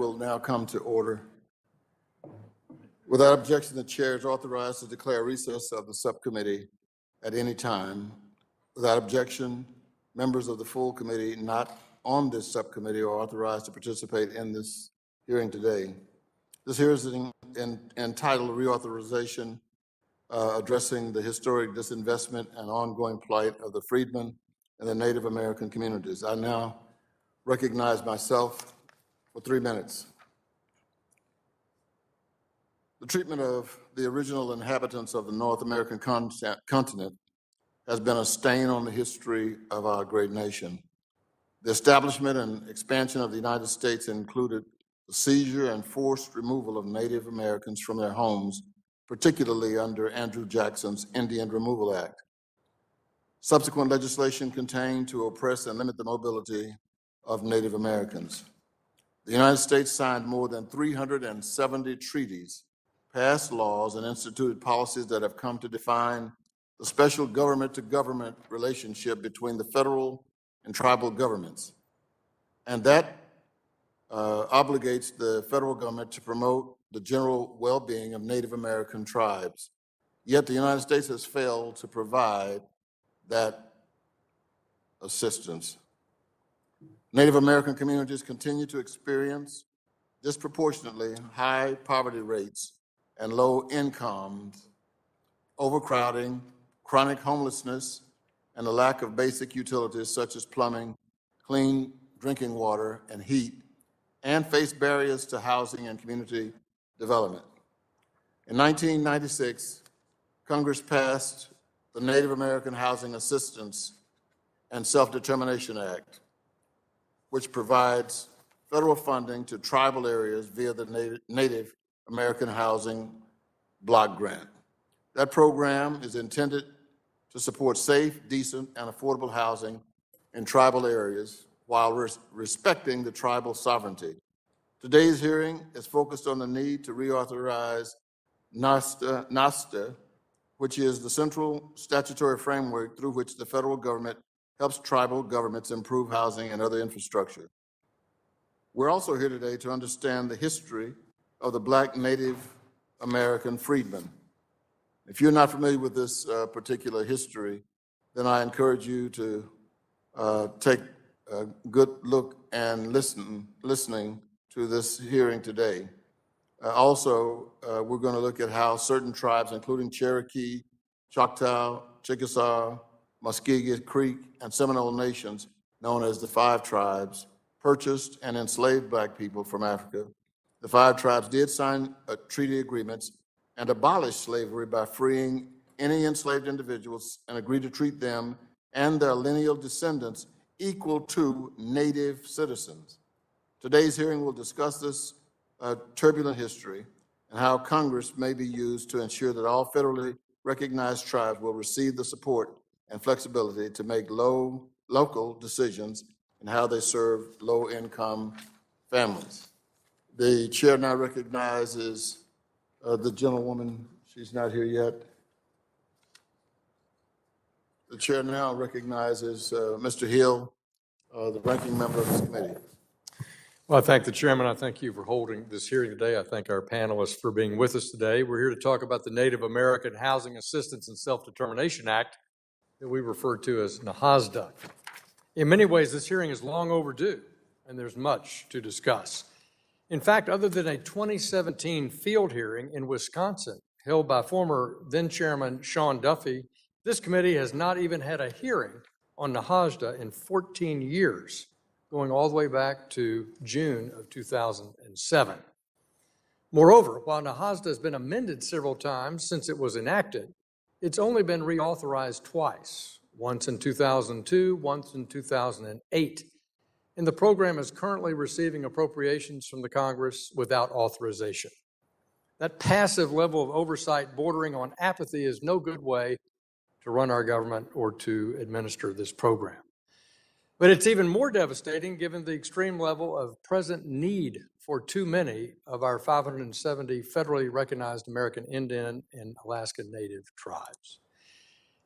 will now come to order. Without objection, the chair is authorized to declare recess of the subcommittee at any time. Without objection, members of the full committee not on this subcommittee are authorized to participate in this hearing today. This hearing is entitled Reauthorization, addressing the historic disinvestment and ongoing plight of the Freedmen and the Native American communities. I now recognize myself for 3 minutes. The treatment of the original inhabitants of the North American continent has been a stain on the history of our great nation. The establishment and expansion of the United States included the seizure and forced removal of Native Americans from their homes, particularly under Andrew Jackson's Indian Removal Act. Subsequent legislation contained to oppress and limit the mobility of Native Americans. The United States signed more than 370 treaties, passed laws, and instituted policies that have come to define the special government-to-government relationship between the federal and tribal governments. And that obligates the federal government to promote the general well-being of Native American tribes. Yet the United States has failed to provide that assistance. Native American communities continue to experience disproportionately high poverty rates and low incomes, overcrowding, chronic homelessness, and a lack of basic utilities such as plumbing, clean drinking water, and heat, and face barriers to housing and community development. In 1996, Congress passed the Native American Housing Assistance and Self-Determination Act, which provides federal funding to tribal areas via the Native American Housing Block Grant. That program is intended to support safe, decent, and affordable housing in tribal areas while respecting the tribal sovereignty. Today's hearing is focused on the need to reauthorize NAHASDA, which is the central statutory framework through which the federal government helps tribal governments improve housing and other infrastructure. We're also here today to understand the history of the Black Native American freedmen. If you're not familiar with this particular history, then I encourage you to take a good look and listening to this hearing today. Also, we're going to look at how certain tribes, including Cherokee, Choctaw, Chickasaw, Muskegon, Creek, and Seminole nations, known as the Five Tribes, purchased and enslaved Black people from Africa. The Five Tribes did sign treaty agreements and abolish slavery by freeing any enslaved individuals and agreed to treat them and their lineal descendants equal to Native citizens. Today's hearing will discuss this turbulent history and how Congress may be used to ensure that all federally recognized tribes will receive the support and flexibility to make local decisions in how they serve low-income families. The chair now recognizes the gentlewoman. She's not here yet. The chair now recognizes Mr. Hill, the ranking member of this committee. Well, I thank the chairman. I thank you for holding this hearing today. I thank our panelists for being with us today. We're here to talk about the Native American Housing Assistance and Self-Determination Act that we refer to as NAHASDA. In many ways, this hearing is long overdue, and there's much to discuss. In fact, other than a 2017 field hearing in Wisconsin held by former then-chairman Sean Duffy, this committee has not even had a hearing on NAHASDA in 14 years, going all the way back to June of 2007. Moreover, while NAHASDA has been amended several times since it was enacted, it's only been reauthorized twice, once in 2002, once in 2008. And the program is currently receiving appropriations from the Congress without authorization. That passive level of oversight bordering on apathy is no good way to run our government or to administer this program. But it's even more devastating given the extreme level of present need for too many of our 570 federally recognized American Indian and Alaskan Native tribes.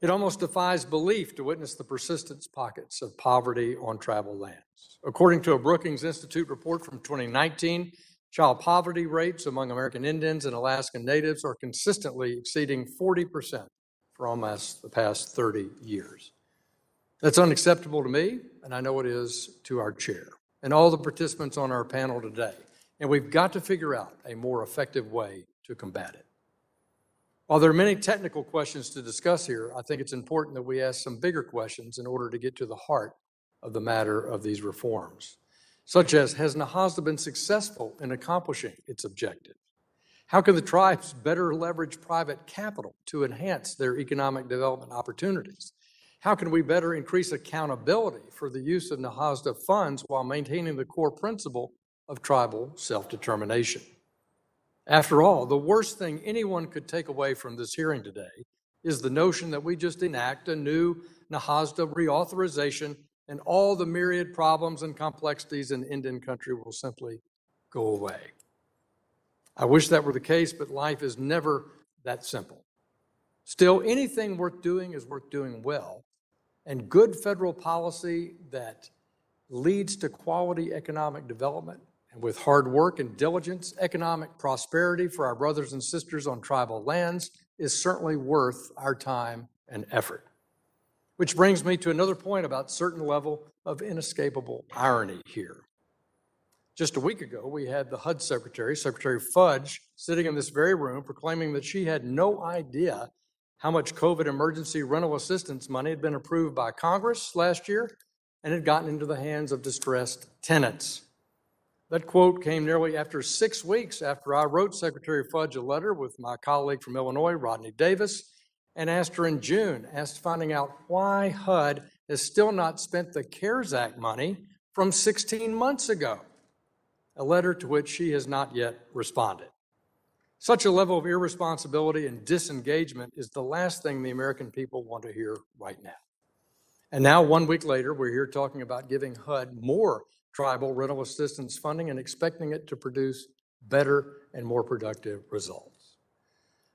It almost defies belief to witness the persistent pockets of poverty on tribal lands. According to a Brookings Institute report from 2019, Child poverty rates among American Indians and Alaskan Natives are consistently exceeding 40% for almost the past 30 years. That's unacceptable to me, and I know it is to our chair and all the participants on our panel today. And we've got to figure out a more effective way to combat it. While there are many technical questions to discuss here, I think it's important that we ask some bigger questions in order to get to the heart of the matter of these reforms, such as, has NAHASDA been successful in accomplishing its objective? How can the tribes better leverage private capital to enhance their economic development opportunities? How can we better increase accountability for the use of NAHASDA funds while maintaining the core principle of tribal self-determination? After all, the worst thing anyone could take away from this hearing today is the notion that we just enact a new NAHASDA reauthorization and all the myriad problems and complexities in Indian country will simply go away. I wish that were the case, but life is never that simple. Still, anything worth doing is worth doing well, and good federal policy that leads to quality economic development, and with hard work and diligence, economic prosperity for our brothers and sisters on tribal lands is certainly worth our time and effort. Which brings me to another point about certain level of inescapable irony here. Just a week ago, we had the HUD Secretary, Secretary Fudge, sitting in this very room proclaiming that she had no idea how much COVID emergency rental assistance money had been approved by Congress last year and had gotten into the hands of distressed tenants. That quote came nearly after 6 weeks after I wrote Secretary Fudge a letter with my colleague from Illinois, Rodney Davis, and asked her in June, finding out why HUD has still not spent the CARES Act money from 16 months ago, a letter to which she has not yet responded. Such a level of irresponsibility and disengagement is the last thing the American people want to hear right now. And now, 1 week later, we're here talking about giving HUD more tribal rental assistance funding and expecting it to produce better and more productive results.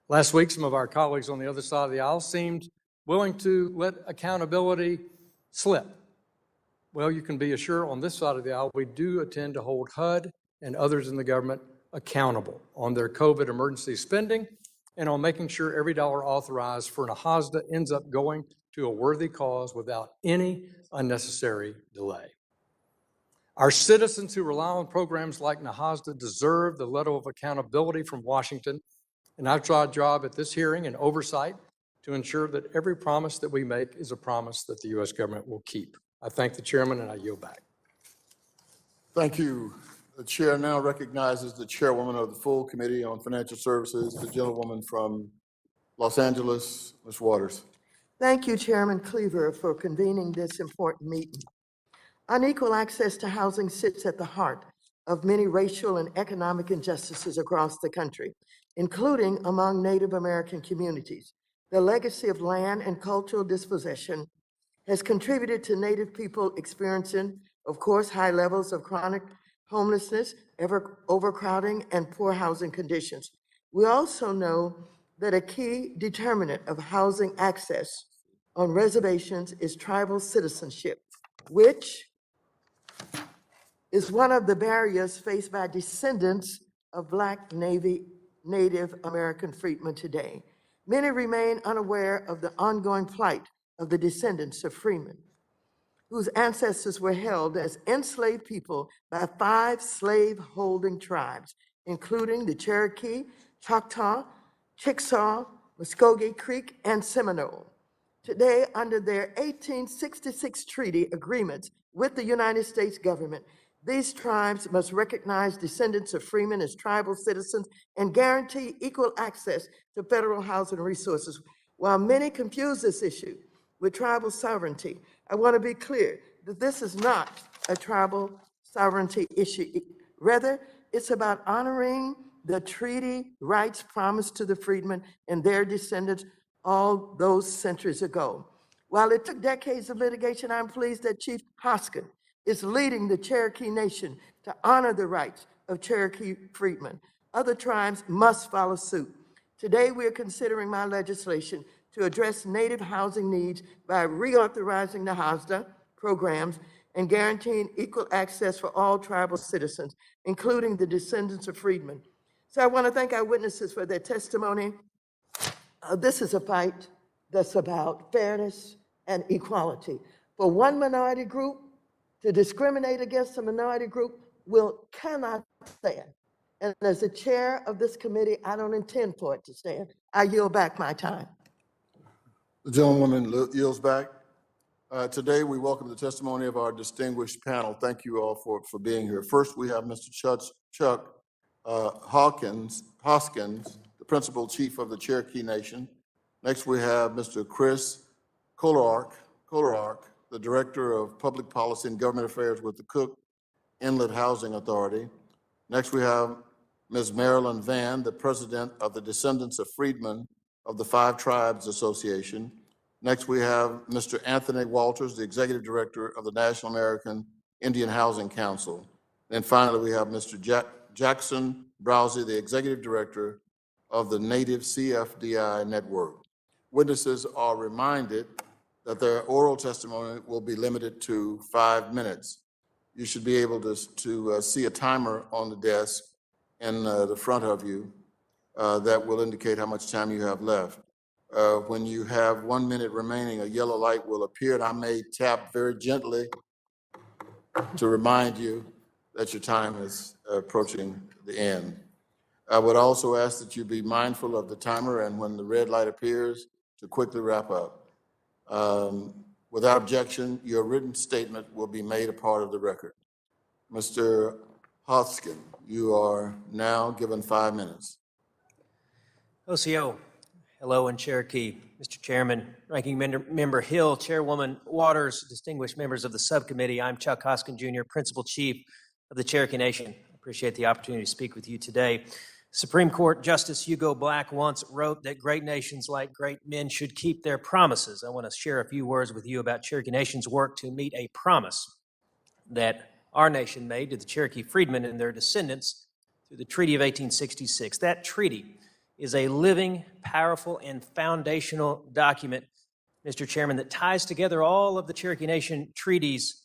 Last week, some of our colleagues on the other side of the aisle seemed willing to let accountability slip. Well, you can be assured on this side of the aisle, we do intend to hold HUD and others in the government accountable on their COVID emergency spending and on making sure every dollar authorized for NAHASDA ends up going to a worthy cause without any unnecessary delay. Our citizens who rely on programs like NAHASDA deserve the level of accountability from Washington, and I've tried a job at this hearing and oversight to ensure that every promise that we make is a promise that the U.S. government will keep. I thank the chairman and I yield back. Thank you. The chair now recognizes the chairwoman of the full Committee on Financial Services, the gentlewoman from Los Angeles, Ms. Waters. Thank you, Chairman Cleaver, for convening this important meeting. Unequal access to housing sits at the heart of many racial and economic injustices across the country, including among Native American communities. The legacy of land and cultural dispossession has contributed to Native people experiencing, of course, high levels of chronic homelessness, overcrowding, and poor housing conditions. We also know that a key determinant of housing access on reservations is tribal citizenship, which is one of the barriers faced by descendants of Black Native American freedmen today. Many remain unaware of the ongoing plight of the descendants of freedmen, whose ancestors were held as enslaved people by 5 slave-holding tribes, including the Cherokee, Choctaw, Chickasaw, Muskogee Creek, and Seminole. Today, under their 1866 treaty agreements with the United States government, these tribes must recognize descendants of freemen as tribal citizens and guarantee equal access to federal housing resources. While many confuse this issue with tribal sovereignty, I want to be clear that this is not a tribal sovereignty issue. Rather, it's about honoring the treaty rights promised to the freedmen and their descendants all those centuries ago. While it took decades of litigation, I'm pleased that Chief Hoskin is leading the Cherokee Nation to honor the rights of Cherokee freedmen. Other tribes must follow suit. Today, we are considering my legislation to address Native housing needs by reauthorizing NAHASDA programs and guaranteeing equal access for all tribal citizens, including the descendants of freedmen. So I want to thank our witnesses for their testimony. This is a fight that's about fairness and equality. For one minority group to discriminate against a minority group cannot stand. And as the chair of this committee, I don't intend for it to stand. I yield back my time. The gentlewoman yields back. Today, we welcome the testimony of our distinguished panel. Thank you all for being here. First, we have Mr. Chuck Hoskins, the Principal Chief of the Cherokee Nation. Next, we have Mr. Chris Kolerok, the Director of Public Policy and Government Affairs with the Cook Inlet Housing Authority. Next, we have Ms. Marilyn Vann, the President of the Descendants of Freedmen of the Five Tribes Association. Next, we have Mr. Anthony Walters, the Executive Director of the National American Indian Housing Council. And finally, we have Mr. Jackson Brossy, the Executive Director of the Native CFDI Network. Witnesses are reminded that their oral testimony will be limited to 5 minutes. You should be able to see a timer on the desk in the front of you that will indicate how much time you have left. When you have 1 minute remaining, a yellow light will appear, and I may tap very gently to remind you that your time is approaching the end. I would also ask that you be mindful of the timer, and when the red light appears, to quickly wrap up. Without objection, your written statement will be made a part of the record. Mr. Hoskin, you are now given 5 minutes. OCO, hello in Cherokee. Mr. Chairman, Ranking Member Hill, Chairwoman Waters, distinguished members of the subcommittee, I'm Chuck Hoskin, Jr., Principal Chief of the Cherokee Nation. I appreciate the opportunity to speak with you today. Supreme Court Justice Hugo Black once wrote that great nations, like great men, should keep their promises. I want to share a few words with you about Cherokee Nation's work to meet a promise that our nation made to the Cherokee Freedmen and their descendants through the Treaty of 1866. That treaty is a living, powerful, and foundational document, Mr. Chairman, that ties together all of the Cherokee Nation treaties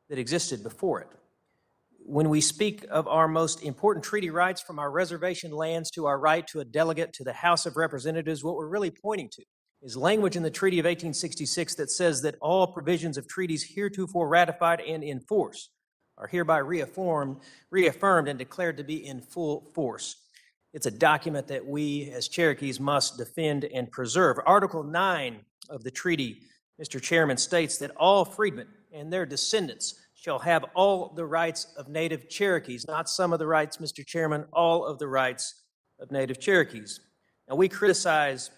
that existed before it. When we speak of our most important treaty rights, from our reservation lands to our right to a delegate to the House of Representatives, what we're really pointing to is language in the Treaty of 1866 that says that all provisions of treaties heretofore ratified and in force are hereby reaffirmed and declared to be in full force. It's a document that we as Cherokees must defend and preserve. Article 9 of the treaty, Mr. Chairman, states that all freedmen and their descendants shall have all the rights of Native Cherokees, not some of the rights, Mr. Chairman, all of the rights of Native Cherokees. Now, we criticize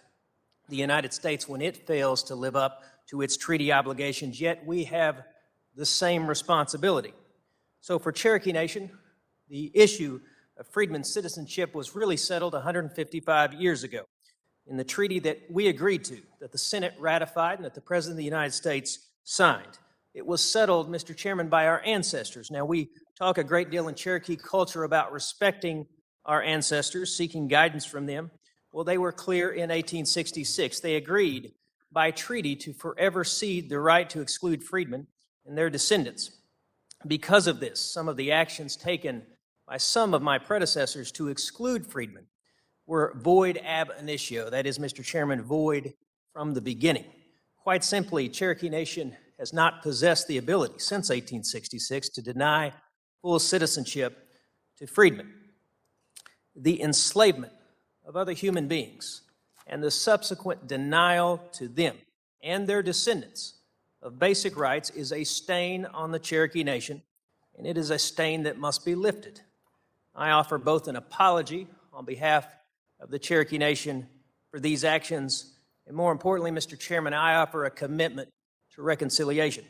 the United States when it fails to live up to its treaty obligations, yet we have the same responsibility. So for Cherokee Nation, the issue of freedmen citizenship was really settled 155 years ago in the treaty that we agreed to, that the Senate ratified and that the President of the United States signed. It was settled, Mr. Chairman, by our ancestors. Now, we talk a great deal in Cherokee culture about respecting our ancestors, seeking guidance from them. Well, they were clear in 1866. They agreed by treaty to forever cede the right to exclude freedmen and their descendants. Because of this, some of the actions taken by some of my predecessors to exclude freedmen were void ab initio. That is, Mr. Chairman, void from the beginning. Quite simply, Cherokee Nation has not possessed the ability since 1866 to deny full citizenship to freedmen. The enslavement of other human beings and the subsequent denial to them and their descendants of basic rights is a stain on the Cherokee Nation, and it is a stain that must be lifted. I offer both an apology on behalf of the Cherokee Nation for these actions, and more importantly, Mr. Chairman, I offer a commitment to reconciliation.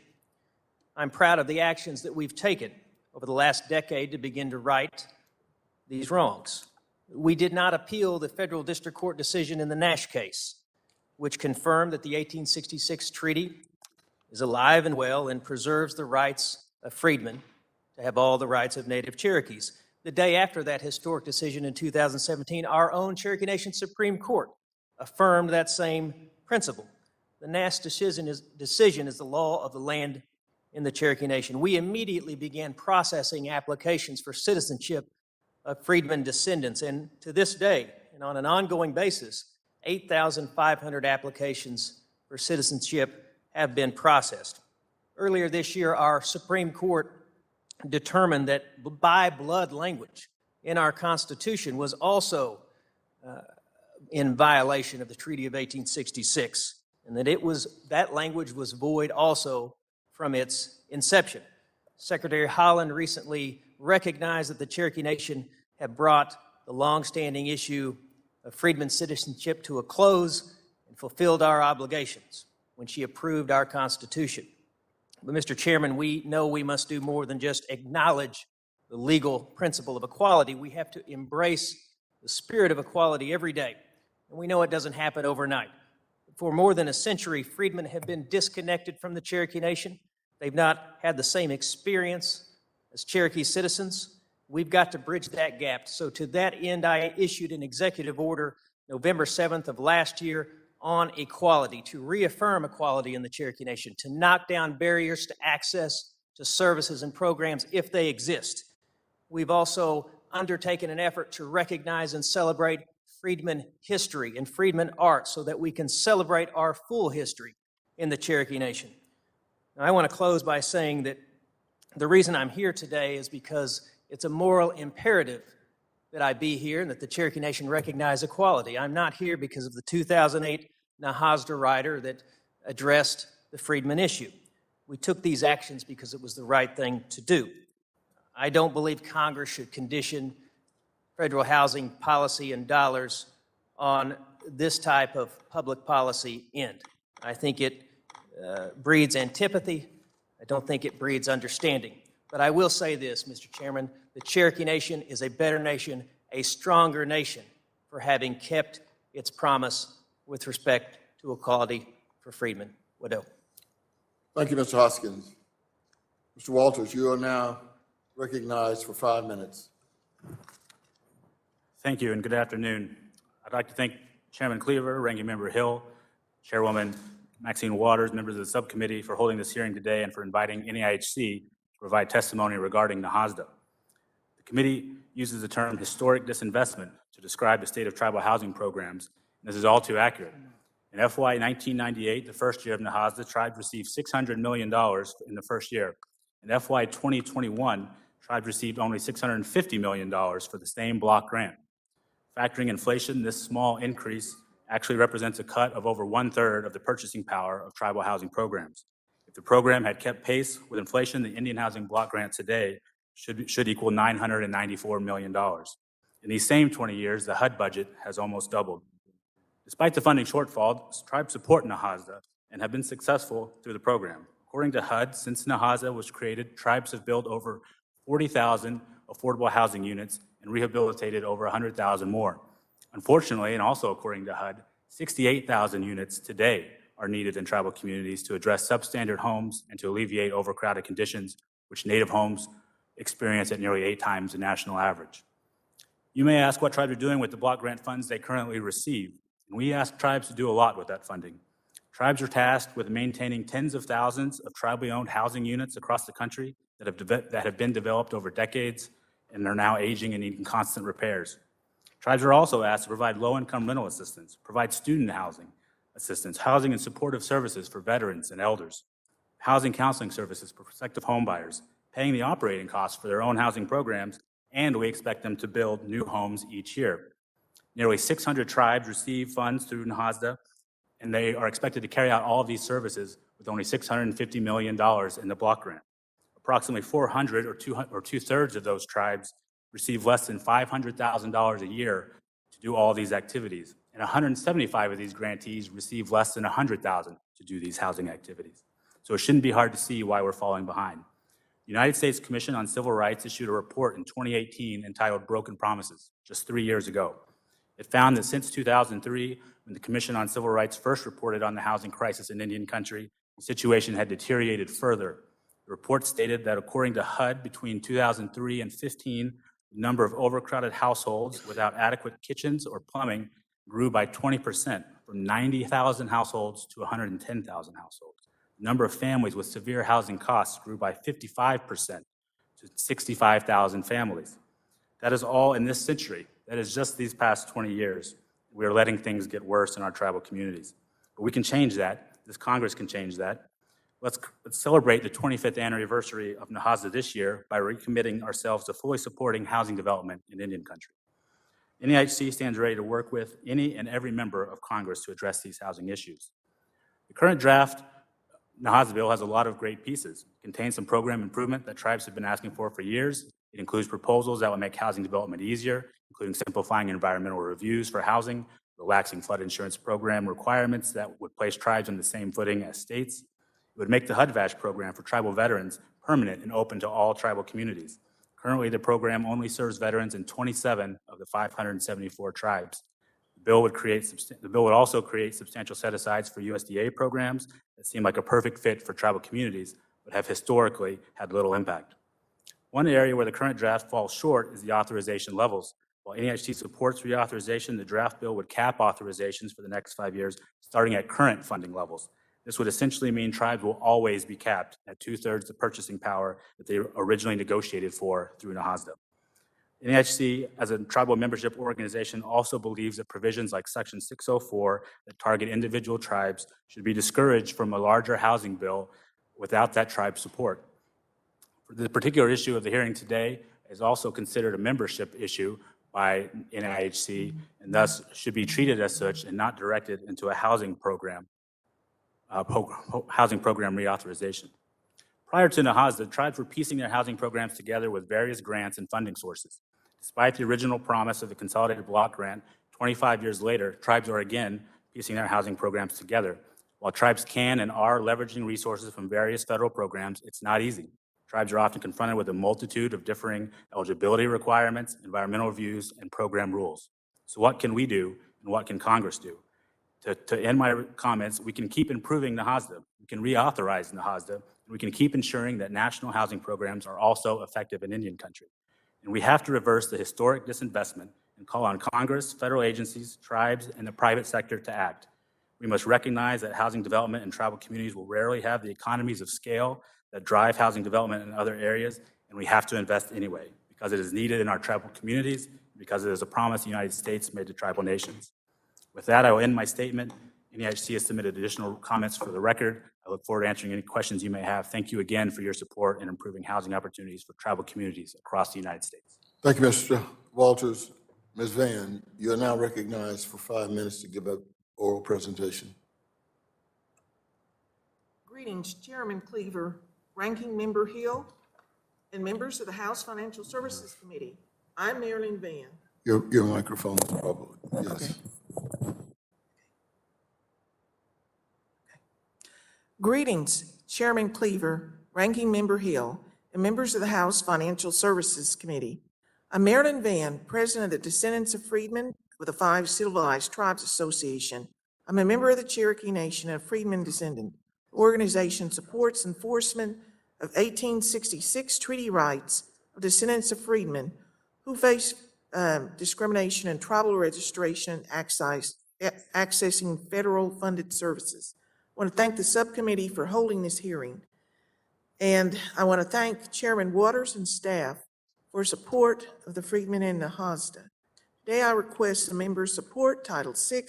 I'm proud of the actions that we've taken over the last decade to begin to right these wrongs. We did not appeal the federal district court decision in the Nash case, which confirmed that the 1866 treaty is alive and well and preserves the rights of freedmen to have all the rights of Native Cherokees. The day after that historic decision in 2017, our own Cherokee Nation Supreme Court affirmed that same principle. The Nash decision is the law of the land in the Cherokee Nation, we immediately began processing applications for citizenship of freedmen descendants. And to this day, and on an ongoing basis, 8,500 applications for citizenship have been processed. Earlier this year, our Supreme Court determined that by blood language in our Constitution was also in violation of the Treaty of 1866, and that language was void also from its inception. Secretary Holland recently recognized that the Cherokee Nation had brought the longstanding issue of freedmen citizenship to a close and fulfilled our obligations when she approved our Constitution. But Mr. Chairman, we know we must do more than just acknowledge the legal principle of equality. We have to embrace the spirit of equality every day. And we know it doesn't happen overnight. For more than a century, freedmen have been disconnected from the Cherokee Nation. They've not had the same experience as Cherokee citizens. We've got to bridge that gap. So to that end, I issued an executive order November 7th of last year on equality, to reaffirm equality in the Cherokee Nation, to knock down barriers to access to services and programs if they exist. We've also undertaken an effort to recognize and celebrate freedmen history and freedmen art so that we can celebrate our full history in the Cherokee Nation. Now, I want to close by saying that the reason I'm here today is because it's a moral imperative that I be here and that the Cherokee Nation recognize equality. I'm not here because of the 2008 NAHASDA rider that addressed the freedmen issue. We took these actions because it was the right thing to do. I don't believe Congress should condition federal housing policy and dollars on this type of public policy end. I think it breeds antipathy. I don't think it breeds understanding. But I will say this, Mr. Chairman, the Cherokee Nation is a better nation, a stronger nation for having kept its promise with respect to equality for freedmen. Widow. Thank you, Mr. Hoskins. Mr. Walters, you are now recognized for 5 minutes. Thank you and good afternoon. I'd like to thank Chairman Cleaver, Ranking Member Hill, Chairwoman Maxine Waters, members of the subcommittee for holding this hearing today and for inviting NAHC to provide testimony regarding NAHASDA. The committee uses the term historic disinvestment to describe the state of tribal housing programs, and this is all too accurate. In FY 1998, the first year of NAHASDA, tribes received $600 million in the first year. In FY 2021, tribes received only $650 million for the same block grant. Factoring inflation, this small increase actually represents a cut of over 1/3 of the purchasing power of tribal housing programs. If the program had kept pace with inflation, the Indian Housing Block Grant today should equal $994 million. In these same 20 years, the HUD budget has almost doubled. Despite the funding shortfall, tribes support NAHASDA and have been successful through the program. According to HUD, since NAHASDA was created, tribes have built over 40,000 affordable housing units and rehabilitated over 100,000 more. Unfortunately, and also according to HUD, 68,000 units today are needed in tribal communities to address substandard homes and to alleviate overcrowded conditions, which Native homes experience at nearly 8 times the national average. You may ask what tribes are doing with the block grant funds they currently receive, and we ask tribes to do a lot with that funding. Tribes are tasked with maintaining tens of thousands of tribally owned housing units across the country that have been developed over decades and are now aging and needing constant repairs. Tribes are also asked to provide low-income rental assistance, provide student housing assistance, housing and supportive services for veterans and elders, housing counseling services for prospective homebuyers, paying the operating costs for their own housing programs, and we expect them to build new homes each year. Nearly 600 tribes receive funds through NAHASDA, and they are expected to carry out all of these services with only $650 million in the block grant. Approximately 400 or 2/3 of those tribes receive less than $500,000 a year to do all these activities, and 175 of these grantees receive less than $100,000 to do these housing activities. So it shouldn't be hard to see why we're falling behind. The United States Commission on Civil Rights issued a report in 2018 entitled Broken Promises, just 3 years ago. It found that since 2003, when the Commission on Civil Rights first reported on the housing crisis in Indian country, the situation had deteriorated further. The report stated that according to HUD, between 2003 and 2015, the number of overcrowded households without adequate kitchens or plumbing grew by 20%, from 90,000 households to 110,000 households. The number of families with severe housing costs grew by 55% to 65,000 families. That is all in this century. That is just these past 20 years. We are letting things get worse in our tribal communities. But we can change that. This Congress can change that. Let's celebrate the 25th anniversary of NAHASDA this year by recommitting ourselves to fully supporting housing development in Indian country. NAHC stands ready to work with any and every member of Congress to address these housing issues. The current draft NAHASDA bill has a lot of great pieces. It contains some program improvement that tribes have been asking for years. It includes proposals that will make housing development easier, including simplifying environmental reviews for housing, relaxing flood insurance program requirements that would place tribes on the same footing as states. It would make the HUD-VASH program for tribal veterans permanent and open to all tribal communities. Currently, the program only serves veterans in 27 of the 574 tribes. The bill would also create substantial set-asides for USDA programs that seem like a perfect fit for tribal communities, but have historically had little impact. One area where the current draft falls short is the authorization levels. While NAHC supports reauthorization, the draft bill would cap authorizations for the next 5 years, starting at current funding levels. This would essentially mean tribes will always be capped at 2/3 the purchasing power that they originally negotiated for through NAHASDA. NAHC, as a tribal membership organization, also believes that provisions like Section 604 that target individual tribes should be discouraged from a larger housing bill without that tribe's support. The particular issue of the hearing today is also considered a membership issue by NAHC and thus should be treated as such and not directed into a housing program reauthorization. Prior to NAHASDA, tribes were piecing their housing programs together with various grants and funding sources. Despite the original promise of the Consolidated Block Grant, 25 years later, tribes are again piecing their housing programs together. While tribes can and are leveraging resources from various federal programs, it's not easy. Tribes are often confronted with a multitude of differing eligibility requirements, environmental reviews, and program rules. So what can we do and what can Congress do? To end my comments, we can keep improving NAHASDA. We can reauthorize NAHASDA, and we can keep ensuring that national housing programs are also effective in Indian country. And we have to reverse the historic disinvestment and call on Congress, federal agencies, tribes, and the private sector to act. We must recognize that housing development in tribal communities will rarely have the economies of scale that drive housing development in other areas, and we have to invest anyway, because it is needed in our tribal communities, because it is a promise the United States made to tribal nations. With that, I will end my statement. NAHC has submitted additional comments for the record. I look forward to answering any questions you may have. Thank you again for your support in improving housing opportunities for tribal communities across the United States. Thank you, Mr. Walters. Ms. Vann, you are now recognized for 5 minutes to give an oral presentation. Greetings, Chairman Cleaver, Ranking Member Hill, and members of the House Financial Services Committee. I'm Marilyn Vann. Your microphone, probably, yes. Okay. Greetings, Chairman Cleaver, Ranking Member Hill, and members of the House Financial Services Committee. I'm Marilyn Vann, President of the Descendants of Freedmen with the 5 Civilized Tribes Association. I'm a member of the Cherokee Nation and a Freedmen descendant. The organization supports enforcement of 1866 treaty rights of descendants of freedmen who face discrimination in tribal registration and accessing federal funded services. I want to thank the subcommittee for holding this hearing. And I want to thank Chairman Waters and staff for support of the Freedmen and NAHASDA. Today I request the members support Title VI,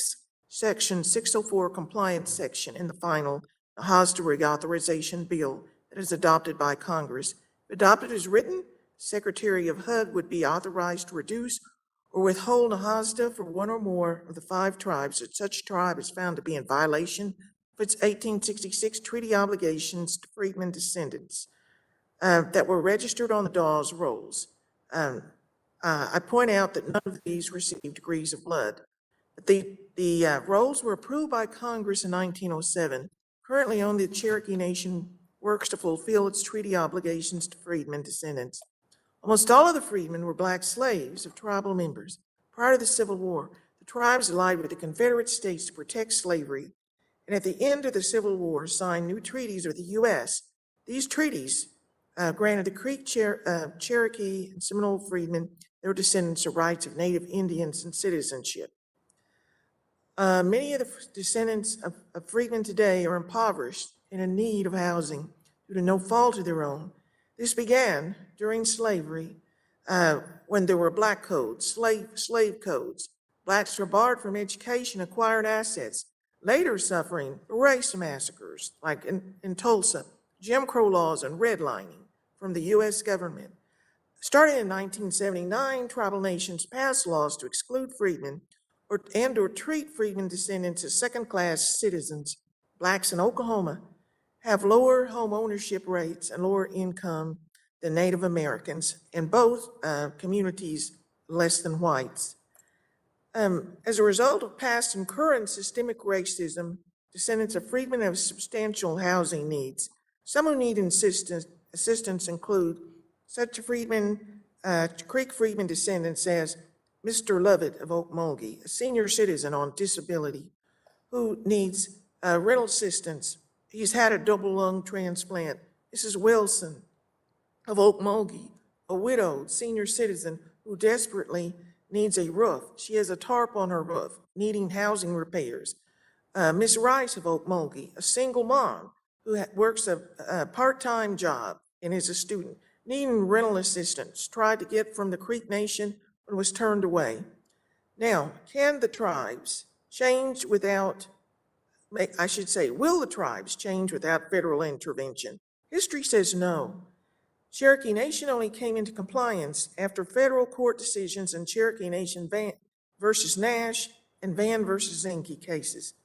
Section 604 compliance section in the final NAHASDA Reauthorization bill that is adopted by Congress. If adopted as written, Secretary of HUD would be authorized to reduce or withhold NAHASDA for one or more of the 5 tribes that such tribe is found to be in violation of its 1866 treaty obligations to freedmen descendants that were registered on the Dawes rolls. I point out that none of these received degrees of blood. The rolls were approved by Congress in 1907. Currently, only the Cherokee Nation works to fulfill its treaty obligations to freedmen descendants. Almost all of the freedmen were black slaves of tribal members. Prior to the Civil War, the tribes allied with the Confederate States to protect slavery, and at the end of the Civil War, signed new treaties with the U.S. These treaties granted the Creek, Cherokee, and Seminole freedmen, their descendants, the rights of Native Indians and citizenship. Many of the descendants of freedmen today are impoverished in need of housing due to no fault of their own. This began during slavery, when there were black codes, slave codes. Blacks were barred from education, acquired assets, later suffering race massacres, like in Tulsa, Jim Crow laws and redlining from the U.S. government. Starting in 1979, tribal nations passed laws to exclude freedmen or treat freedmen descendants as second-class citizens. Blacks in Oklahoma have lower home ownership rates and lower income than Native Americans, and both communities less than whites. As a result of past and current systemic racism, descendants of freedmen have substantial housing needs. Some who need assistance include such Creek Freedmen descendants as Mr. Lovett of Okmulgee, a senior citizen on disability who needs rental assistance. He's had a double lung transplant. Mrs. Wilson of Okmulgee, a widowed senior citizen who desperately needs a roof. She has a tarp on her roof, needing housing repairs. Ms. Rice of Okmulgee, a single mom who works a part-time job and is a student, needing rental assistance, tried to get from the Creek Nation but was turned away. Now, can the tribes change without, I should say, will the tribes change without federal intervention? History says no. Cherokee Nation only came into compliance after federal court decisions in Cherokee Nation versus Nash and Vann versus Zinke cases.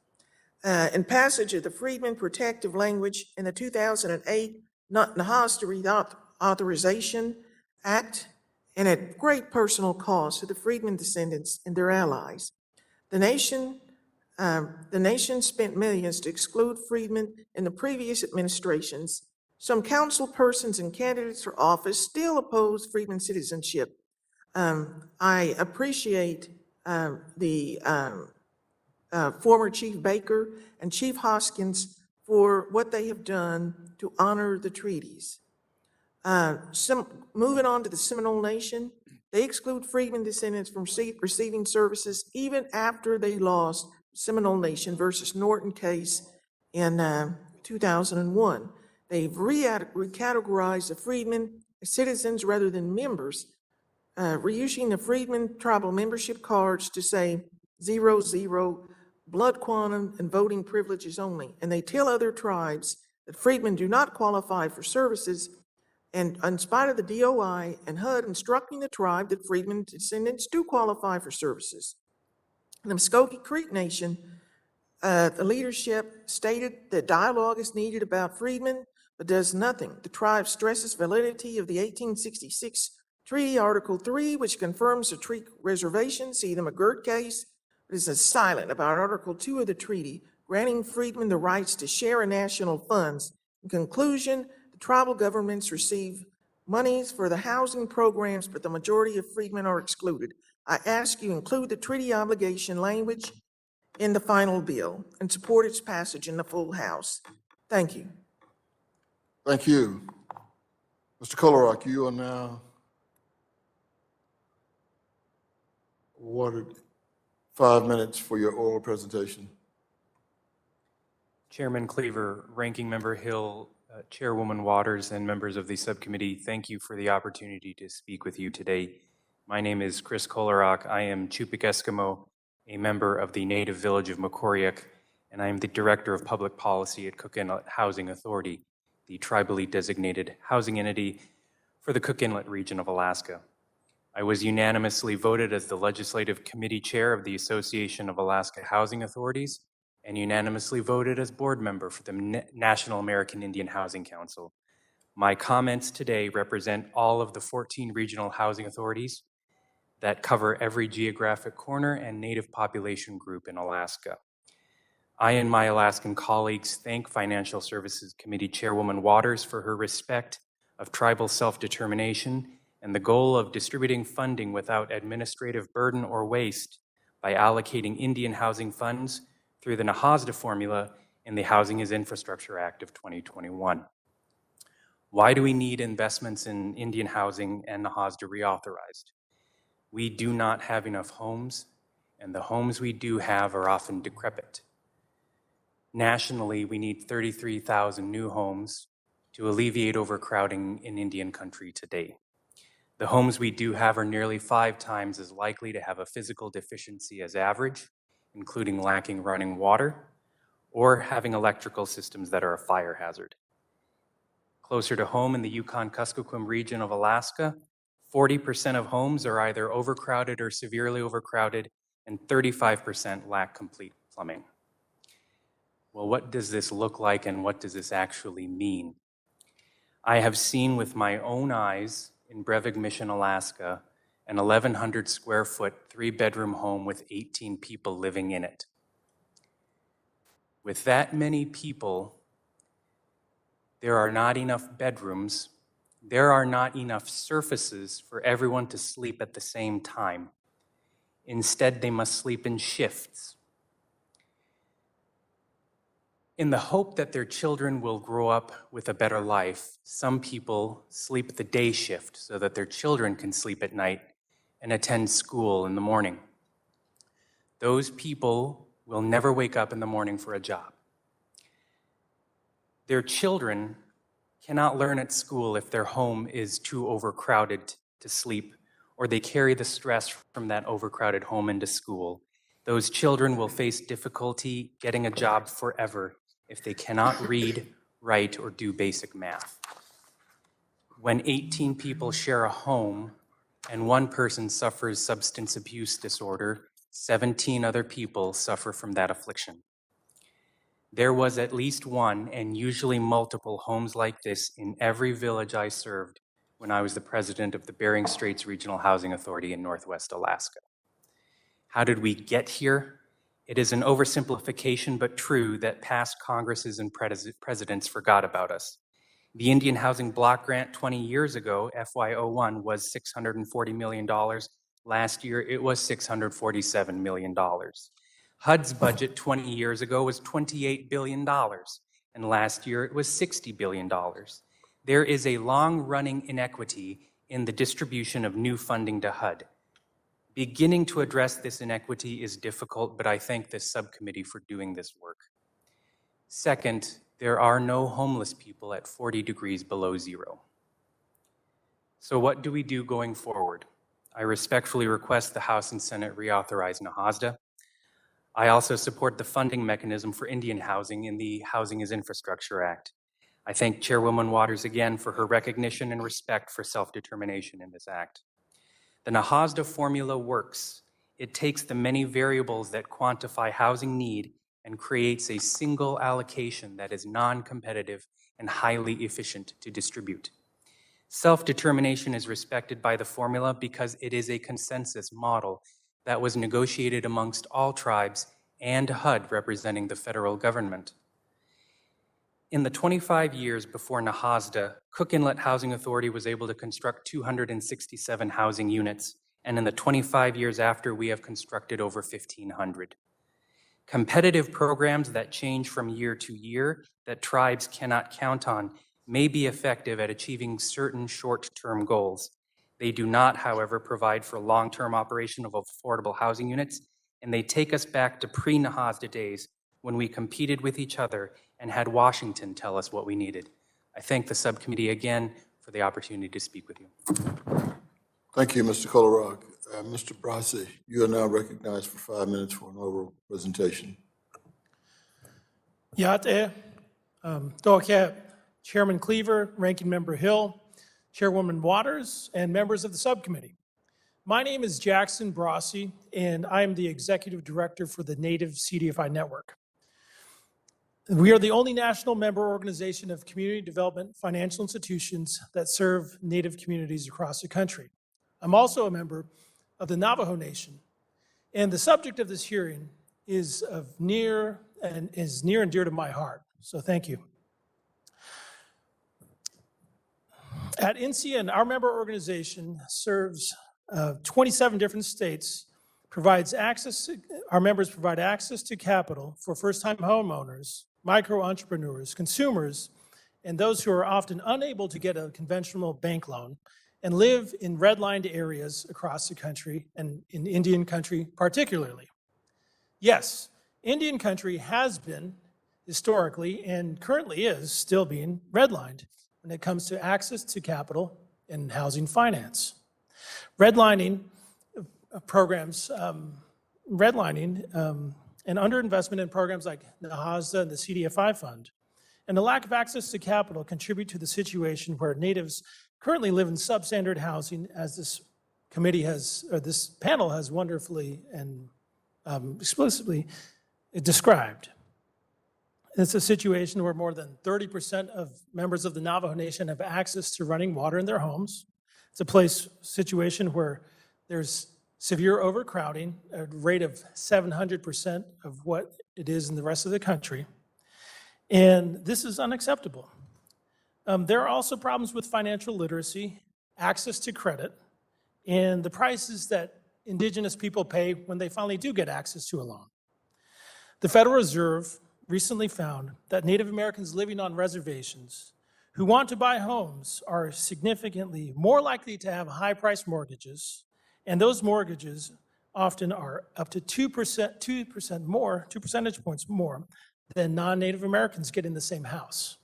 In passage of the Freedmen Protective Language in the 2008 NAHASDA Reauthorization Act, and at great personal cost to the Freedmen descendants and their allies. The nation spent millions to exclude freedmen in the previous administrations. Some council persons and candidates for office still oppose freedmen citizenship. I appreciate the former Chief Baker and Chief Hoskins for what they have done to honor the treaties. Moving on to the Seminole Nation, they exclude freedmen descendants from receiving services even after they lost Seminole Nation versus Norton case in 2001. They've recategorized the freedmen as citizens rather than members, reissuing the freedmen tribal membership cards to say 00, blood quantum, and voting privileges only. And they tell other tribes that freedmen do not qualify for services, and in spite of the DOI and HUD instructing the tribe that freedmen descendants do qualify for services. In the Muskogee Creek Nation, the leadership stated that dialogue is needed about freedmen, but does nothing. The tribe stresses validity of the 1866 Treaty Article 3, which confirms the Creek Reservation, see the McGirt case, but is silent about Article 2 of the treaty, granting freedmen the rights to share in national funds. In conclusion, the tribal governments receive monies for the housing programs, but the majority of freedmen are excluded. I ask you include the treaty obligation language in the final bill and support its passage in the full House. Thank you. Thank you. Mr. Kolerok, you are now awarded 5 minutes for your oral presentation. Chairman Cleaver, Ranking Member Hill, Chairwoman Waters, and members of the subcommittee, thank you for the opportunity to speak with you today. My name is Chris Kolerok. I am Chupik Eskimo, a member of the native village of Kolerok, and I am the Director of Public Policy at Cook Inlet Housing Authority, the tribally designated housing entity for the Cook Inlet region of Alaska. I was unanimously voted as the Legislative Committee Chair of the Association of Alaska Housing Authorities and unanimously voted as board member for the National American Indian Housing Council. My comments today represent all of the 14 regional housing authorities that cover every geographic corner and native population group in Alaska. I and my Alaskan colleagues thank Financial Services Committee Chairwoman Waters for her respect of tribal self-determination and the goal of distributing funding without administrative burden or waste by allocating Indian housing funds through the NAHASDA formula in the Housing is Infrastructure Act of 2021. Why do we need investments in Indian housing and NAHASDA reauthorized? We do not have enough homes, and the homes we do have are often decrepit. Nationally, we need 33,000 new homes to alleviate overcrowding in Indian country today. The homes we do have are nearly 5 times as likely to have a physical deficiency as average, including lacking running water or having electrical systems that are a fire hazard. Closer to home in the Yukon-Kuskokwim region of Alaska, 40% of homes are either overcrowded or severely overcrowded, and 35% lack complete plumbing. Well, what does this look like and what does this actually mean? I have seen with my own eyes in Brevig Mission, Alaska, an 1,100 square foot, 3-bedroom home with 18 people living in it. With that many people, there are not enough bedrooms, there are not enough surfaces for everyone to sleep at the same time. Instead, they must sleep in shifts. In the hope that their children will grow up with a better life, some people sleep the day shift so that their children can sleep at night and attend school in the morning. Those people will never wake up in the morning for a job. Their children cannot learn at school if their home is too overcrowded to sleep, or they carry the stress from that overcrowded home into school. Those children will face difficulty getting a job forever if they cannot read, write, or do basic math. When 18 people share a home and one person suffers substance abuse disorder, 17 other people suffer from that affliction. There was at least one, and usually multiple, homes like this in every village I served when I was the president of the Bering Straits Regional Housing Authority in Northwest Alaska. How did we get here? It is an oversimplification, but true, that past Congresses and presidents forgot about us. The Indian Housing Block Grant 20 years ago, FY01, was $640 million. Last year, it was $647 million. HUD's budget 20 years ago was $28 billion, and last year it was $60 billion. There is a long-running inequity in the distribution of new funding to HUD. Beginning to address this inequity is difficult, but I thank this subcommittee for doing this work. Second, there are no homeless people at 40 degrees below zero. So what do we do going forward? I respectfully request the House and Senate reauthorize NAHASDA. I also support the funding mechanism for Indian housing in the Housing as Infrastructure Act. I thank Chairwoman Waters again for her recognition and respect for self-determination in this act. The NAHASDA formula works. It takes the many variables that quantify housing need and creates a single allocation that is non-competitive and highly efficient to distribute. Self-determination is respected by the formula because it is a consensus model that was negotiated amongst all tribes and HUD representing the federal government. In the 25 years before NAHASDA, Cook Inlet Housing Authority was able to construct 267 housing units, and in the 25 years after, we have constructed over 1,500. Competitive programs that change from year to year that tribes cannot count on may be effective at achieving certain short-term goals. They do not, however, provide for long-term operation of affordable housing units, and they take us back to pre-NAHASDA days when we competed with each other and had Washington tell us what we needed. I thank the subcommittee again for the opportunity to speak with you. Thank you, Mr. Kolerok. Mr. Brossy, you are now recognized for 5 minutes for an oral presentation. Yate, Doket, Chairman Cleaver, Ranking Member Hill, Chairwoman Waters, and members of the subcommittee. My name is Jackson Brossy, and I am the Executive Director for the Native CDFI Network. We are the only national member organization of community development financial institutions that serve Native communities across the country. I'm also a member of the Navajo Nation, and the subject of this hearing is near and dear to my heart, so thank you. At NCN, our member organization serves 27 different states, our members provide access to capital for first-time homeowners, micro-entrepreneurs, consumers, and those who are often unable to get a conventional bank loan and live in redlined areas across the country and in Indian country particularly. Yes, Indian country has been historically and currently is still being redlined when it comes to access to capital and housing finance. Redlining programs, and underinvestment in programs like NAHASDA and the CDFI fund, and the lack of access to capital contribute to the situation where Natives currently live in substandard housing, as this committee has, or this panel has wonderfully and explicitly described. It's a situation where more than 30% of members of the Navajo Nation have access to running water in their homes. It's a situation where there's severe overcrowding, a rate of 700% of what it is in the rest of the country. And this is unacceptable. There are also problems with financial literacy, access to credit, and the prices that Indigenous people pay when they finally do get access to a loan. The Federal Reserve recently found that Native Americans living on reservations who want to buy homes are significantly more likely to have high-priced mortgages, and those mortgages often are up to 2 percentage points more than non-Native Americans get in the same house.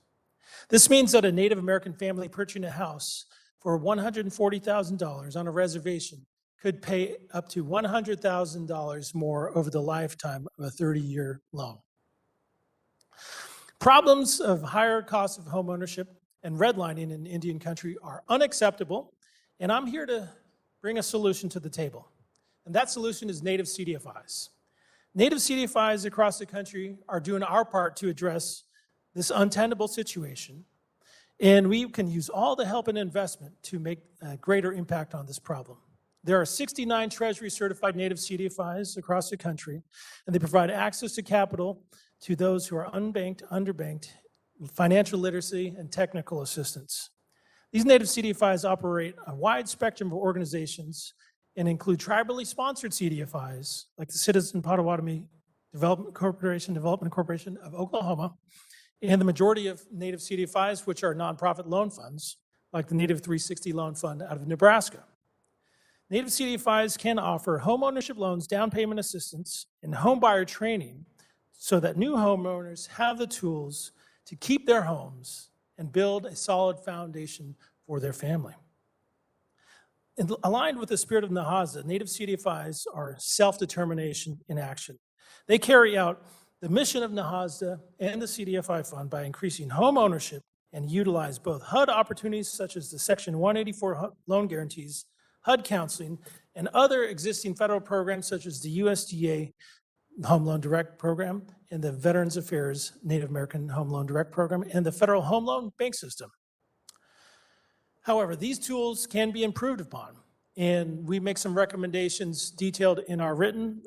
This means that a Native American family purchasing a house for $140,000 on a reservation could pay up to $100,000 more over the lifetime of a 30-year loan. Problems of higher costs of home ownership and redlining in Indian country are unacceptable, and I'm here to bring a solution to the table. And that solution is Native CDFIs. Native CDFIs across the country are doing our part to address this untenable situation, and we can use all the help and investment to make a greater impact on this problem. There are 69 Treasury certified Native CDFIs across the country, and they provide access to capital to those who are unbanked, underbanked, financial literacy, and technical assistance. These Native CDFIs operate a wide spectrum of organizations and include tribally sponsored CDFIs, like the Citizen Potawatomi Development Corporation of Oklahoma, and the majority of Native CDFIs, which are nonprofit loan funds, like the Native 360 Loan Fund out of Nebraska. Native CDFIs can offer home ownership loans, down payment assistance, and home buyer training so that new homeowners have the tools to keep their homes and build a solid foundation for their family. And aligned with the spirit of NAHASDA, Native CDFIs are self-determination in action. They carry out the mission of NAHASDA and the CDFI fund by increasing home ownership and utilize both HUD opportunities such as the Section 184 loan guarantees, HUD counseling, and other existing federal programs such as the USDA Home Loan Direct Program and the Veterans Affairs Native American Home Loan Direct Program and the Federal Home Loan Bank System. However, these tools can be improved upon, and we make some recommendations detailed in our written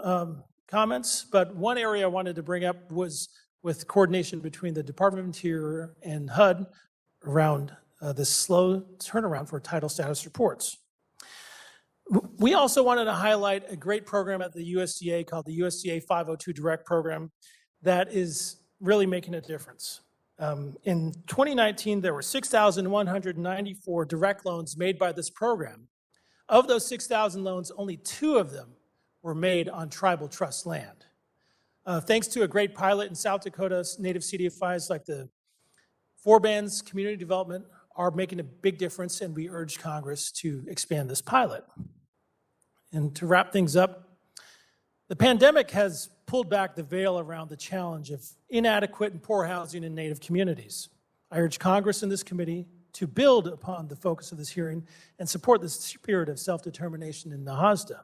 comments, but one area I wanted to bring up was with coordination between the Department of Interior and HUD around the slow turnaround for title status reports. We also wanted to highlight a great program at the USDA called the USDA 502 Direct Program that is really making a difference. In 2019, there were 6,194 direct loans made by this program. Of those 6,000 loans, only 2 of them were made on tribal trust land. Thanks to a great pilot in South Dakota, Native CDFIs like the Four-Bands Community Development are making a big difference, and we urge Congress to expand this pilot. And to wrap things up, the pandemic has pulled back the veil around the challenge of inadequate and poor housing in Native communities. I urge Congress and this committee to build upon the focus of this hearing and support the spirit of self-determination in NAHASDA.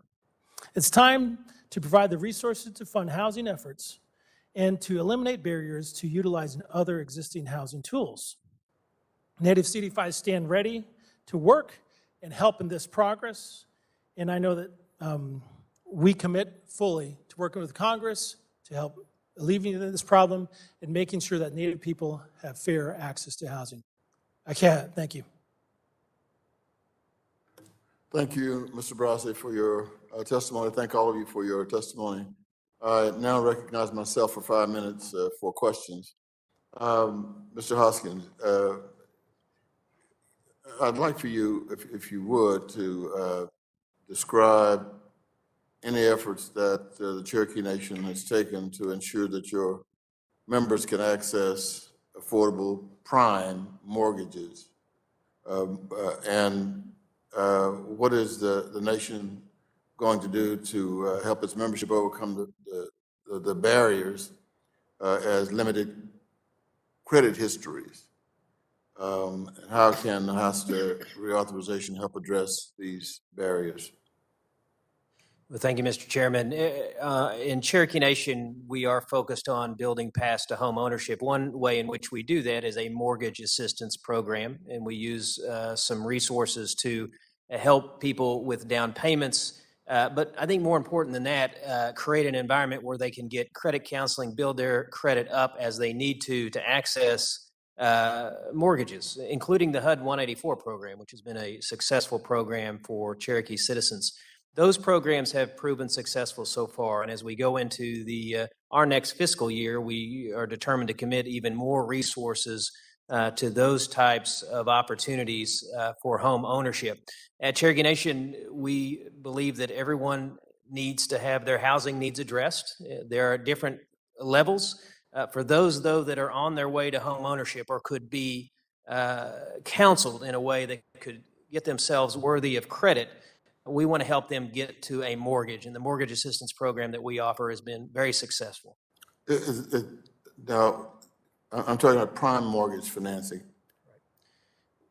It's time to provide the resources to fund housing efforts and to eliminate barriers to utilizing other existing housing tools. Native CDFIs stand ready to work and help in this progress, and I know that we commit fully to working with Congress to help alleviate this problem and making sure that Native people have fair access to housing. Thank you. Thank you, Mr. Brossy, for your testimony. Thank all of you for your testimony. I now recognize myself for 5 minutes for questions. Mr. Hoskin, I'd like for you, if you would, to describe any efforts that the Cherokee Nation has taken to ensure that your members can access affordable prime mortgages. What is the nation going to do to help its membership overcome the barriers as limited credit histories? How can NAHASDA Reauthorization help address these barriers? Well, thank you, Mr. Chairman. In Cherokee Nation, we are focused on building paths to home ownership. One way in which we do that is a mortgage assistance program, and we use some resources to help people with down payments. But I think more important than that, create an environment where they can get credit counseling, build their credit up as they need to access mortgages, including the HUD 184 program, which has been a successful program for Cherokee citizens. Those programs have proven successful so far, and as we go into our next fiscal year, we are determined to commit even more resources to those types of opportunities for home ownership. At Cherokee Nation, we believe that everyone needs to have their housing needs addressed. There are different levels. For those, though, that are on their way to home ownership or could be counseled in a way that could get themselves worthy of credit, we want to help them get to a mortgage, and the mortgage assistance program that we offer has been very successful. Now, I'm talking about prime mortgage financing.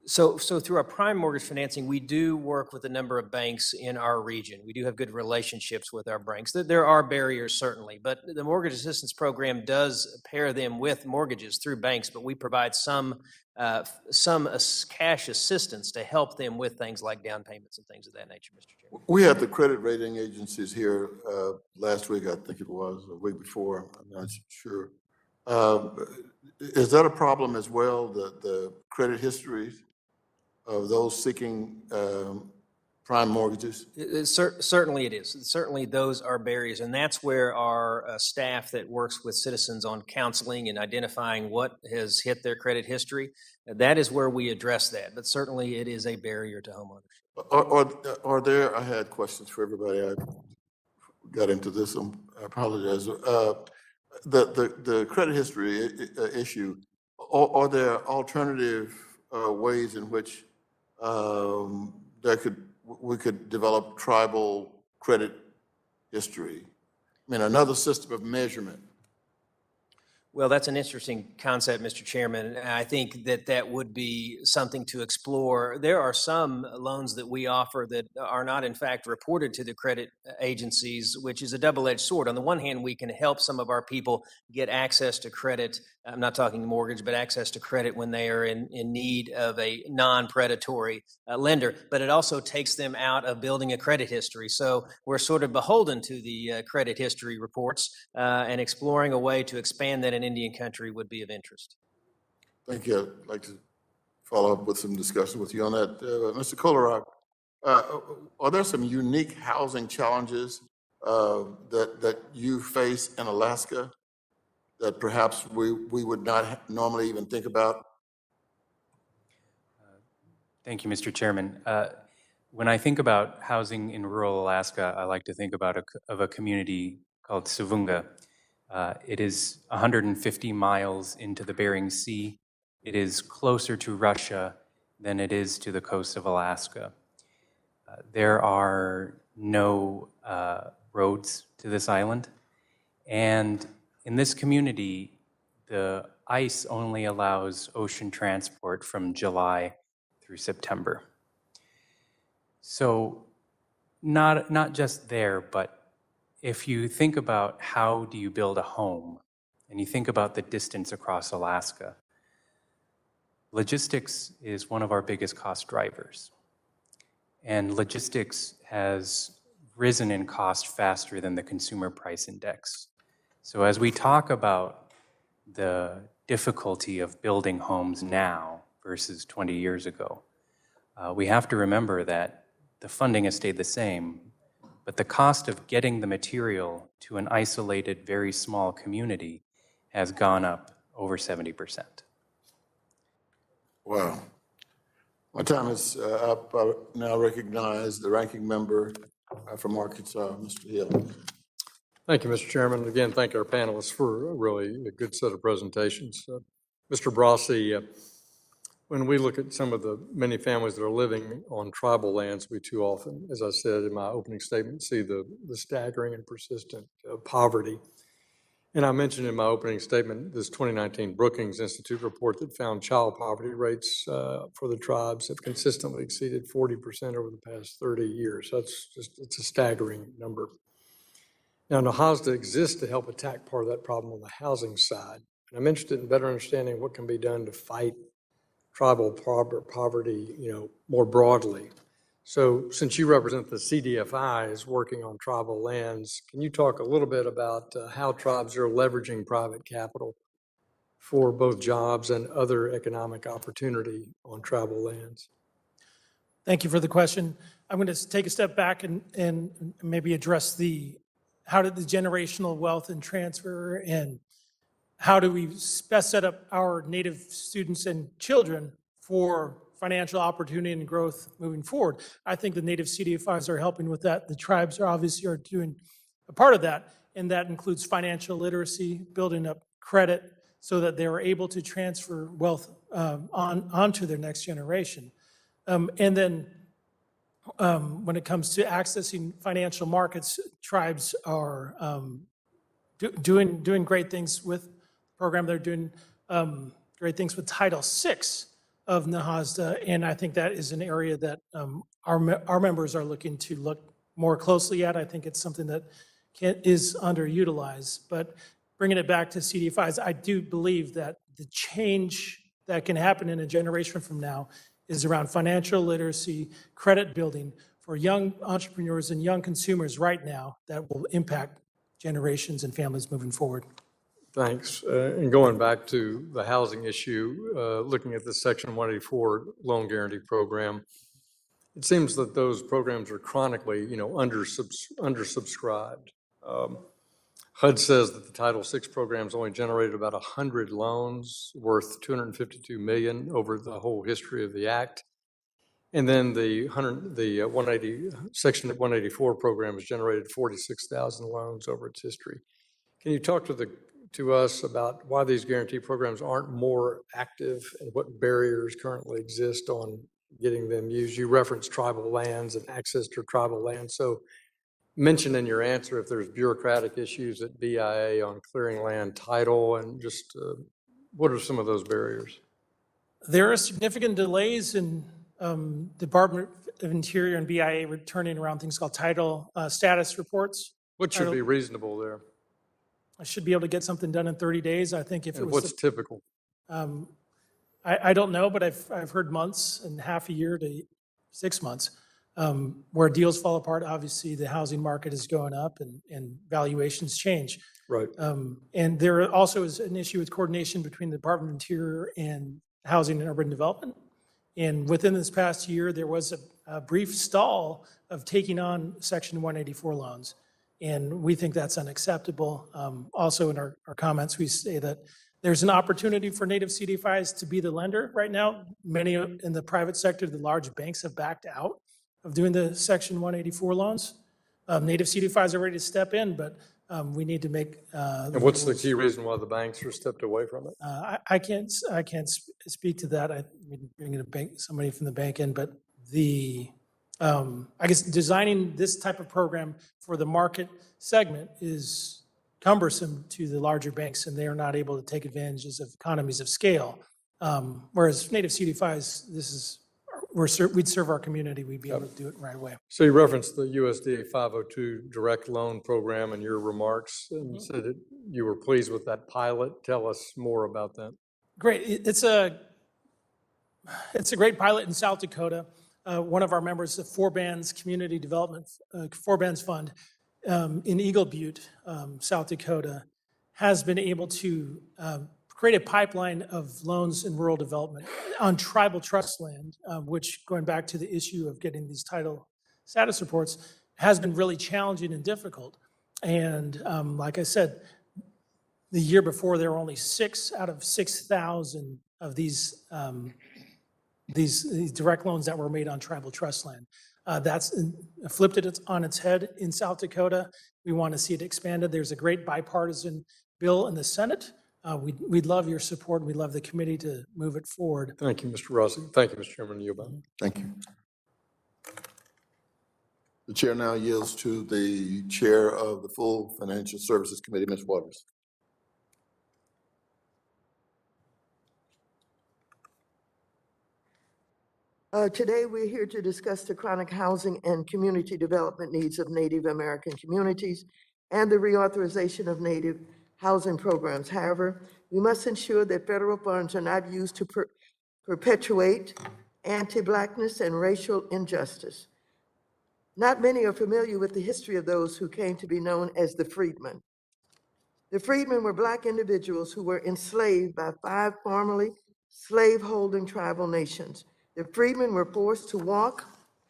So through our prime mortgage financing, we do work with a number of banks in our region. We do have good relationships with our banks. There are barriers, certainly, but the mortgage assistance program does pair them with mortgages through banks, but we provide some cash assistance to help them with things like down payments and things of that nature, Mr. Chairman. We had the credit rating agencies here last week, I think it was, a week before, I'm not sure. Is that a problem as well, the credit histories of those seeking prime mortgages? Certainly it is. Certainly those are barriers, and that's where our staff that works with citizens on counseling and identifying what has hit their credit history, that is where we address that. But certainly it is a barrier to homeownership. Are there, I had questions for everybody. I got into this, I apologize. The credit history issue, are there alternative ways in which we could develop tribal credit history? I mean, another system of measurement. Well, that's an interesting concept, Mr. Chairman. I think that would be something to explore. There are some loans that we offer that are not, in fact, reported to the credit agencies, which is a double-edged sword. On the one hand, we can help some of our people get access to credit. I'm not talking mortgage, but access to credit when they are in need of a non-predatory lender. But it also takes them out of building a credit history. So we're sort of beholden to the credit history reports, and exploring a way to expand that in Indian country would be of interest. Thank you. I'd like to follow up with some discussion with you on that. Mr. Kolerok, are there some unique housing challenges that you face in Alaska that perhaps we would not normally even think about? Thank you, Mr. Chairman. When I think about housing in rural Alaska, I like to think about a community called Savunga. It is 150 miles into the Bering Sea. It is closer to Russia than it is to the coast of Alaska. There are no roads to this island, and in this community, the ice only allows ocean transport from July through September. So not just there, but if you think about how do you build a home, and you think about the distance across Alaska, logistics is one of our biggest cost drivers. And logistics has risen in cost faster than the consumer price index. So as we talk about the difficulty of building homes now versus 20 years ago, we have to remember that the funding has stayed the same, but the cost of getting the material to an isolated, very small community has gone up over 70%. Wow. My time is up. I now recognize the ranking member from Arkansas, Mr. Hill. Thank you, Mr. Chairman. Again, thank our panelists for a really a good set of presentations. Mr. Brossy, when we look at some of the many families that are living on tribal lands, we too often, as I said in my opening statement, see the staggering and persistent poverty. And I mentioned in my opening statement this 2019 Brookings Institute report that found child poverty rates for the tribes have consistently exceeded 40% over the past 30 years. That's just, it's a staggering number. Now, NAHASDA exists to help attack part of that problem on the housing side. And I'm interested in better understanding what can be done to fight tribal poverty, more broadly. So since you represent the CDFIs working on tribal lands, can you talk a little bit about how tribes are leveraging private capital for both jobs and other economic opportunity on tribal lands? Thank you for the question. I'm going to take a step back and maybe address how did the generational wealth and transfer, and how do we best set up our Native students and children for financial opportunity and growth moving forward. I think the Native CDFIs are helping with that. The tribes are doing a part of that, and that includes financial literacy, building up credit so that they are able to transfer wealth onto their next generation. And then when it comes to accessing financial markets, tribes are doing great things with the program. They're doing great things with Title VI of NAHASDA, and I think that is an area that our members are looking to look more closely at. I think it's something that is underutilized. But bringing it back to CDFIs, I do believe that the change that can happen in a generation from now is around financial literacy, credit building for young entrepreneurs and young consumers right now that will impact generations and families moving forward. Thanks. And going back to the housing issue, looking at the Section 184 loan guarantee program, it seems that those programs are chronically, undersubscribed. HUD says that the Title VI programs only generated about 100 loans worth $252 million over the whole history of the Act. And then the Section 184 program has generated 46,000 loans over its history. Can you talk to us about why these guarantee programs aren't more active and what barriers currently exist on getting them used? You referenced tribal lands and access to tribal land. So mention in your answer if there's bureaucratic issues at BIA on clearing land title, and just what are some of those barriers? There are significant delays in Department of Interior and BIA returning around things called title status reports. What should be reasonable there? I should be able to get something done in 30 days. I think if it And was. what's typical? I don't know, but I've heard months and half a year to 6 months. Where deals fall apart, obviously the housing market is going up and valuations change. Right. And there also is an issue with coordination between the Department of Interior and Housing and Urban Development. And within this past year, there was a brief stall of taking on Section 184 loans. And we think that's unacceptable. Also in our comments, we say that there's an opportunity for Native CDFIs to be the lender right now. Many in the private sector, the large banks have backed out of doing the Section 184 loans. Native CDFIs are ready to step in, but we need to make. And what's the key reason why the banks are stepped away from it? I can't speak to that. I mean, bringing somebody from the bank in, but I guess designing this type of program for the market segment is cumbersome to the larger banks, and they are not able to take advantages of economies of scale. Whereas Native CDFIs, we'd serve our community, we'd be able to do it right away. So you referenced the USDA 502 direct loan program in your remarks and said that you were pleased with that pilot. Tell us more about that. Great. It's a great pilot in South Dakota. One of our members, the Four-Bands Community Development, Four-Bands Fund in Eagle Butte, South Dakota, has been able to create a pipeline of loans in rural development on tribal trust land, which, going back to the issue of getting these title status reports, has been really challenging and difficult. And like I said, the year before, there were only 6 out of 6,000 of these direct loans that were made on tribal trust land. That's flipped it on its head in South Dakota. We want to see it expanded. There's a great bipartisan bill in the Senate. We'd love your support. We'd love the committee to move it forward. Thank you, Mr. Rossi. Thank you, Mr. Chairman. Yield back. Thank you. The chair now yields to the chair of the full Financial Services Committee, Ms. Waters. Today, we're here to discuss the chronic housing and community development needs of Native American communities and the reauthorization of Native housing programs. However, we must ensure that federal funds are not used to perpetuate anti-Blackness and racial injustice. Not many are familiar with the history of those who came to be known as the Freedmen. The Freedmen were Black individuals who were enslaved by 5 formerly slave-holding tribal nations. The Freedmen were forced to walk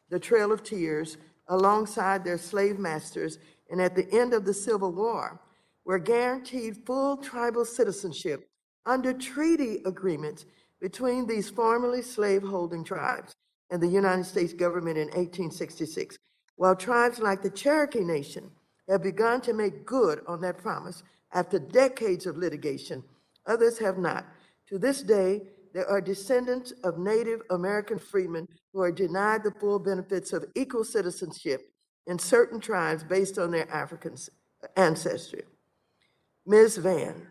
the Trail of Tears alongside their slave masters, and at the end of the Civil War, were guaranteed full tribal citizenship under treaty agreements between these formerly slave-holding tribes and the United States government in 1866. While tribes like the Cherokee Nation have begun to make good on that promise after decades of litigation, others have not. To this day, there are descendants of Native American freedmen who are denied the full benefits of equal citizenship in certain tribes based on their African ancestry. Ms. Vann,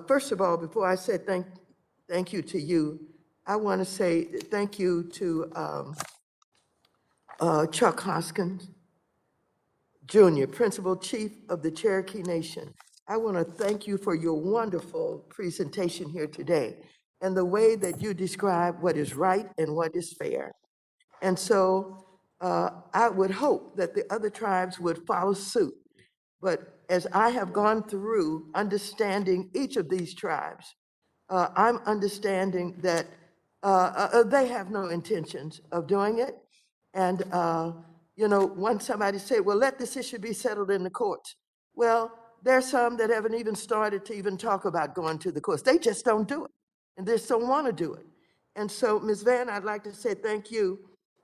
first of all, before I say thank you to you, I want to say thank you to Chuck Hoskin, Jr., Principal Chief of the Cherokee Nation. I want to thank you for your wonderful presentation here today and the way that you describe what is right and what is fair. And so I would hope that the other tribes would follow suit. But as I have gone through understanding each of these tribes, I'm understanding that they have no intentions of doing it. And, you know, once somebody said, well, let this issue be settled in the courts. Well, there's some that haven't even started to even talk about going to the courts. They just don't do it. And they just don't want to do it. And so, Ms. Vann, I'd like to say thank you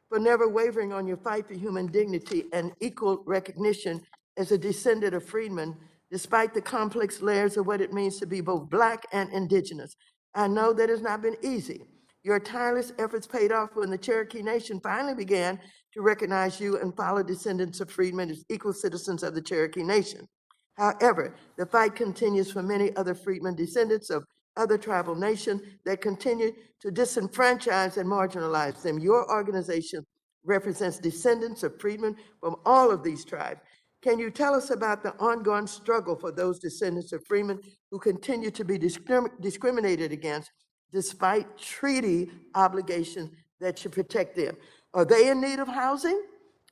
for never wavering on your fight for human dignity and equal recognition as a descendant of freedmen, despite the complex layers of what it means to be both Black and Indigenous. I know that has not been easy. Your tireless efforts paid off when the Cherokee Nation finally began to recognize you and follow descendants of freedmen as equal citizens of the Cherokee Nation. However, the fight continues for many other freedmen descendants of other tribal nations that continue to disenfranchise and marginalize them. Your organization represents descendants of freedmen from all of these tribes. Can you tell us about the ongoing struggle for those descendants of freedmen who continue to be discriminated against despite treaty obligations that should protect them? Are they in need of housing?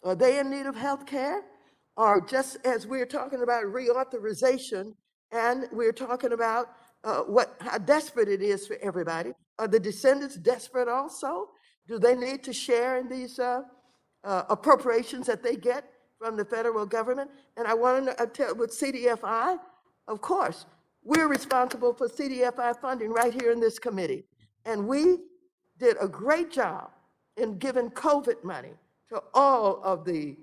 Are they in need of health care? Or just as we're talking about reauthorization and we're talking about how desperate it is for everybody, are the descendants desperate also? Do they need to share in these appropriations that they get from the federal government? And I want to tell with CDFI, of course, we're responsible for CDFI funding right here in this committee. And we did a great job in giving COVID money to all of the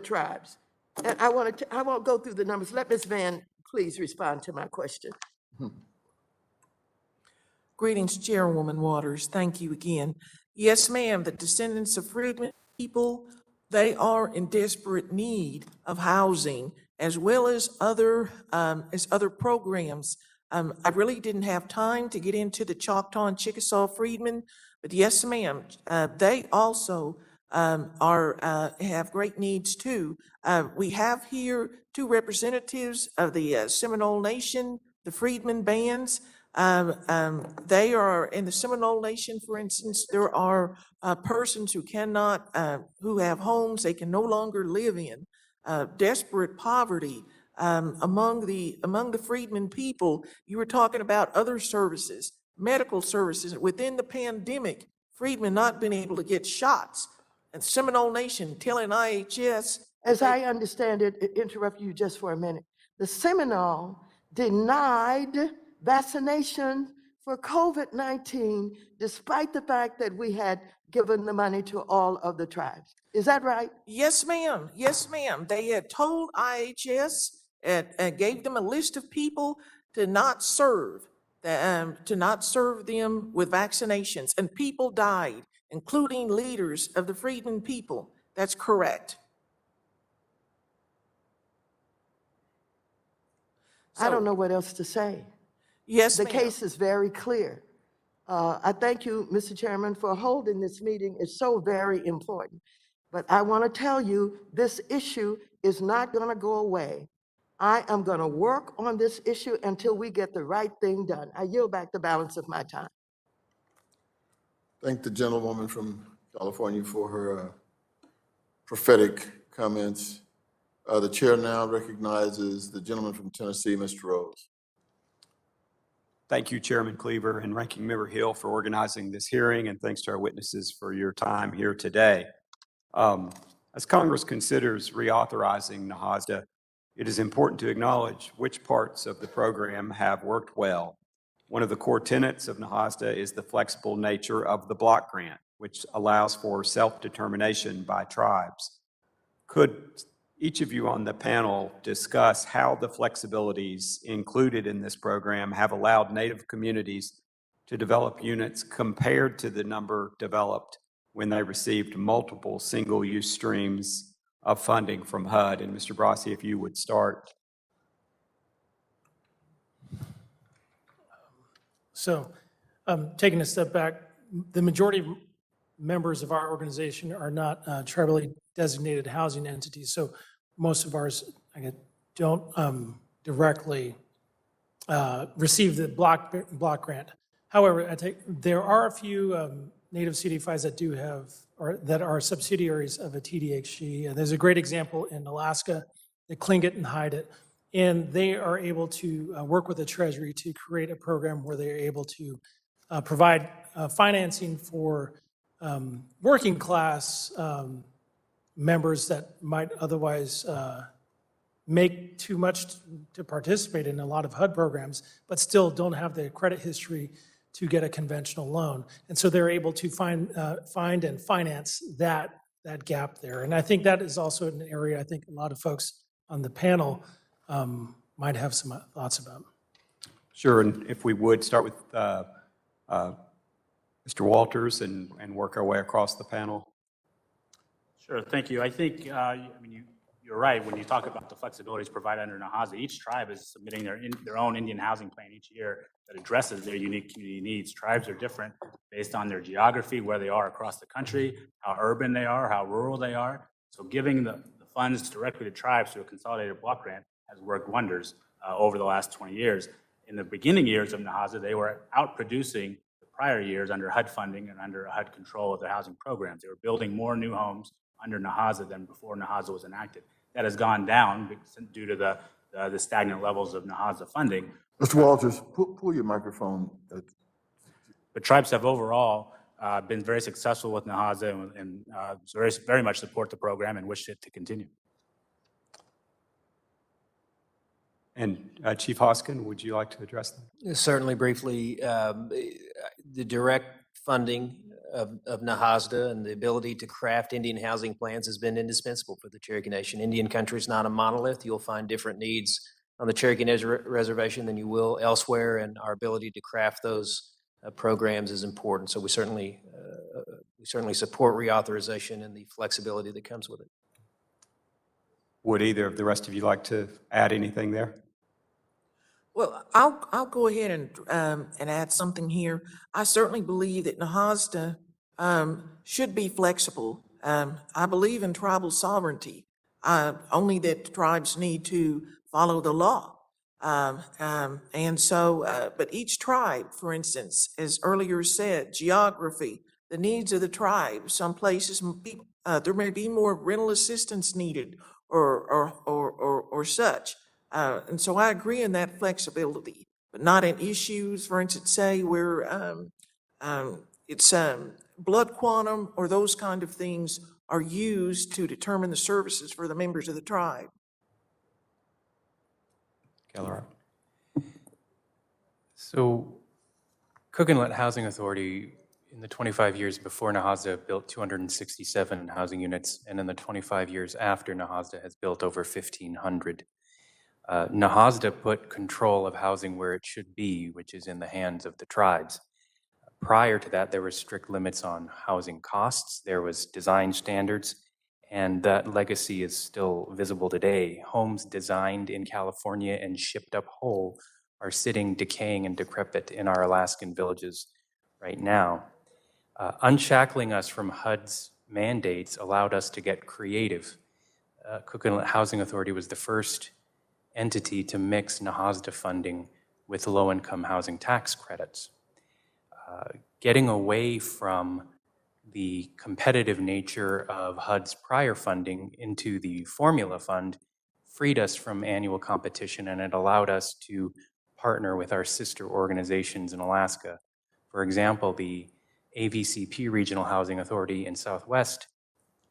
tribes. And I won't go through the numbers. Let Ms. Vann please respond to my question. Greetings, Chairwoman Waters. Thank you again. Yes, ma'am, the descendants of freedmen people, they are in desperate need of housing as well as other programs. I really didn't have time to get into the Choctaw and Chickasaw freedmen, but yes, ma'am, they also have great needs too. We have here 2 representatives of the Seminole Nation, the Freedmen bands. They are in the Seminole Nation, for instance, there are persons who cannot, who have homes they can no longer live in, desperate poverty among the Freedmen people. You were talking about other services, medical services. Within the pandemic, Freedmen not been able to get shots. And Seminole Nation telling IHS. As I understand it, interrupt you just for a minute. The Seminole denied vaccination for COVID-19, despite the fact that we had given the money to all of the tribes. Is that right? Yes, ma'am. Yes, ma'am. They had told IHS and gave them a list of people to not serve, to not serve them with vaccinations, and people died, including leaders of the Freedmen people. That's correct. I don't So, know what else to say. yes, The ma'am. case is very clear. I thank you, Mr. Chairman, for holding this meeting. It's so very important. But I want to tell you, this issue is not going to go away. I am going to work on this issue until we get the right thing done. I yield back the balance of my time. Thank the gentlewoman from California for her prophetic comments. The chair now recognizes the gentleman from Tennessee, Mr. Rose. Thank you, Chairman Cleaver and Ranking Member Hill, for organizing this hearing, and thanks to our witnesses for your time here today. As Congress considers reauthorizing NAHASDA, it is important to acknowledge which parts of the program have worked well. One of the core tenets of NAHASDA is the flexible nature of the block grant, which allows for self-determination by tribes. Could each of you on the panel discuss how the flexibilities included in this program have allowed Native communities to develop units compared to the number developed when they received multiple single-use streams of funding from HUD? And Mr. Brossy, if you would start. So, taking a step back, the majority of members of our organization are not tribally designated housing entities. So most of ours don't directly receive the block grant. However, there are a few Native CDFIs that do have, or that are subsidiaries of a TDHG. And there's a great example in Alaska, the Tlingit and Haida, and they are able to work with the Treasury to create a program where they're able to provide financing for working class members that might otherwise make too much to participate in a lot of HUD programs, but still don't have the credit history to get a conventional loan. And so they're able to find and finance that gap there. And I think that is also an area I think a lot of folks on the panel might have some thoughts about. Sure, and if we would start with Mr. Walters and work our way across the panel. Sure, thank you. I think, you're right. When you talk about the flexibilities provided under NAHASDA, each tribe is submitting their own Indian housing plan each year that addresses their unique community needs. Tribes are different based on their geography, where they are across the country, how urban they are, how rural they are. So giving the funds directly to tribes through a consolidated block grant has worked wonders over the last 20 years. In the beginning years of NAHASDA, they were outproducing the prior years under HUD funding and under HUD control of their housing programs. They were building more new homes under NAHASDA than before NAHASDA was enacted. That has gone down due to the stagnant levels of NAHASDA funding. Mr. Walters, pull your microphone. But tribes have overall been very successful with NAHASDA and very much support the program and wish it to continue. And Chief Hoskin, would you like to address that? Certainly briefly, the direct funding of NAHASDA and the ability to craft Indian housing plans has been indispensable for the Cherokee Nation. Indian country is not a monolith. You'll find different needs on the Cherokee Nation Reservation than you will elsewhere, and our ability to craft those programs is important. So we certainly support reauthorization and the flexibility that comes with it. Would either of the rest of you like to add anything there? Well, I'll go ahead and add something here. I certainly believe that NAHASDA should be flexible. I believe in tribal sovereignty, only that tribes need to follow the law. And so, but each tribe, for instance, as earlier said, geography, the needs of the tribe, some places there may be more rental assistance needed or such. And so I agree in that flexibility, but not in issues, for instance, say where it's blood quantum or those kind of things are used to determine the services for the members of the tribe. Kolerok. So Cook Inlet Housing Authority, in the 25 years before NAHASDA, built 267 housing units, and in the 25 years after NAHASDA has built over 1,500. NAHASDA put control of housing where it should be, which is in the hands of the tribes. Prior to that, there were strict limits on housing costs, there was design standards, and that legacy is still visible today. Homes designed in California and shipped up whole are sitting decaying and decrepit in our Alaskan villages right now. Unshackling us from HUD's mandates allowed us to get creative. Cook Inlet Housing Authority was the first entity to mix NAHASDA funding with low-income housing tax credits. Getting away from the competitive nature of HUD's prior funding into the formula fund freed us from annual competition, and it allowed us to partner with our sister organizations in Alaska. For example, the AVCP Regional Housing Authority in Southwest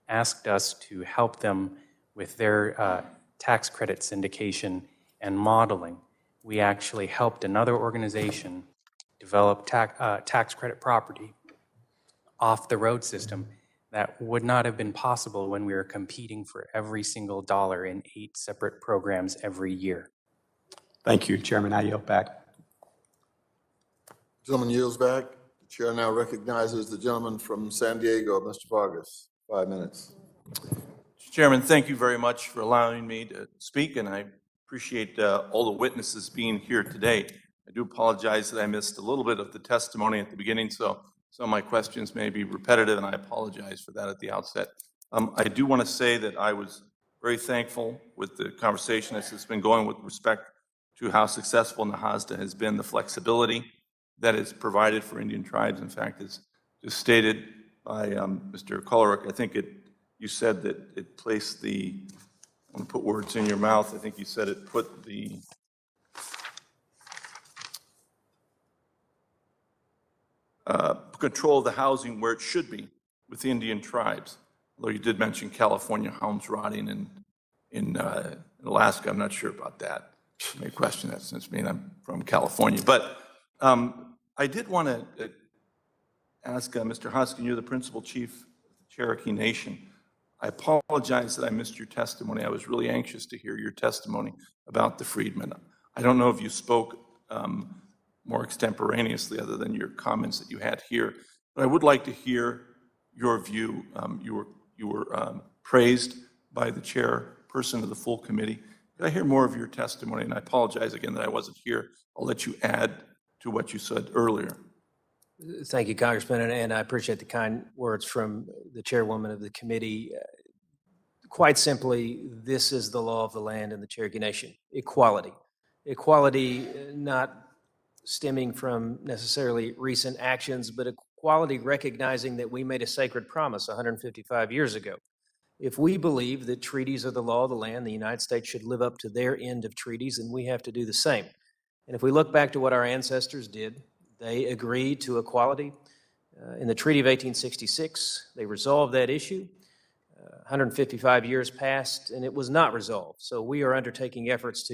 asked us to help them with their tax credit syndication and modeling. We actually helped another organization develop tax credit property off the road system that would not have been possible when we were competing for every single dollar in 8 separate programs every year. Thank you, Chairman. I yield back. Gentleman yields back. The chair now recognizes the gentleman from San Diego, Mr. Vargas. 5 minutes. Chairman, thank you very much for allowing me to speak, and I appreciate all the witnesses being here today. I do apologize that I missed a little bit of the testimony at the beginning, so some of my questions may be repetitive, and I apologize for that at the outset. I do want to say that I was very thankful with the conversation as it's been going with respect to how successful NAHASDA has been, the flexibility that is provided for Indian tribes. In fact, as just stated by Mr. Kolerok, I think you said that it placed the, I'm going to put words in your mouth, I think you said it put the control of the housing where it should be with the Indian tribes. Although you did mention California homes rotting in Alaska, I'm not sure about that. You may question that since I'm from California. But I did want to ask Mr. Hoskin, you're the principal chief of the Cherokee Nation. I apologize that I missed your testimony. I was really anxious to hear your testimony about the Freedmen. I don't know if you spoke more extemporaneously other than your comments that you had here, but I would like to hear your view. You were praised by the chairperson of the full committee. Could I hear more of your testimony? And I apologize again that I wasn't here. I'll let you add to what you said earlier. Thank you, Congressman, and I appreciate the kind words from the chairwoman of the committee. Quite simply, this is the law of the land in the Cherokee Nation: equality. Equality not stemming from necessarily recent actions, but equality recognizing that we made a sacred promise 155 years ago. If we believe that treaties are the law of the land, the United States should live up to their end of treaties, and we have to do the same. And if we look back to what our ancestors did, they agreed to equality. In the Treaty of 1866, they resolved that issue. 155 years passed, and it was not resolved. So we are undertaking efforts